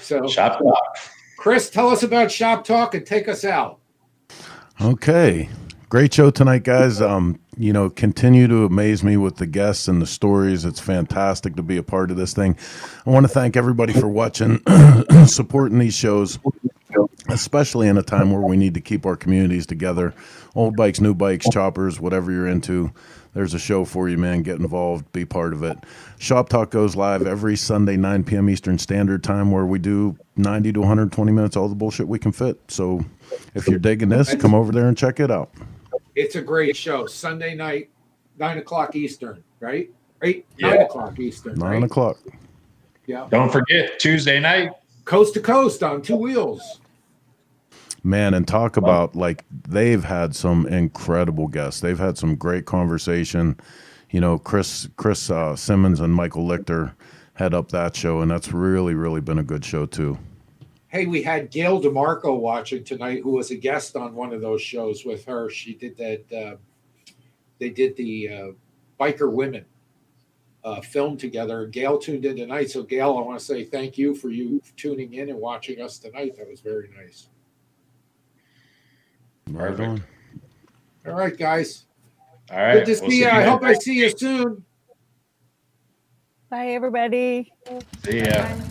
So, Shop Talk. Chris, tell us about Shop Talk and take us out. Okay. Great show tonight, guys. Continue to amaze me with the guests and the stories. It's fantastic to be a part of this thing. I want to thank everybody for watching, supporting these shows, especially in a time where we need to keep our communities together. Old bikes, new bikes, choppers, whatever you're into, there's a show for you, man. Get involved, be part of it. Shop Talk goes live every Sunday, 9 p.m. Eastern Standard Time, where we do 90 to 120 minutes, all the bullshit we can fit. So if you're digging this, come over there and check it out. It's a great show. Sunday night, 9 o'clock Eastern, right? 9 o'clock Eastern. 9 o'clock. Yeah. Don't forget, Tuesday night. Coast to coast on two wheels. Man, and talk about, they've had some incredible guests. They've had some great conversation. Chris Simmons and Michael Lichter head up that show, and that's really, really been a good show, too. Hey, we had Gail DeMarco watching tonight, who was a guest on one of those shows with her. She did that. They did the Biker Women film together. Gail tuned in tonight. So, Gail, I want to say thank you for tuning in and watching us tonight. That was very nice. Right on. All right, guys. All right. Good to see you. I hope I see you soon. Bye, everybody. See ya. Bye.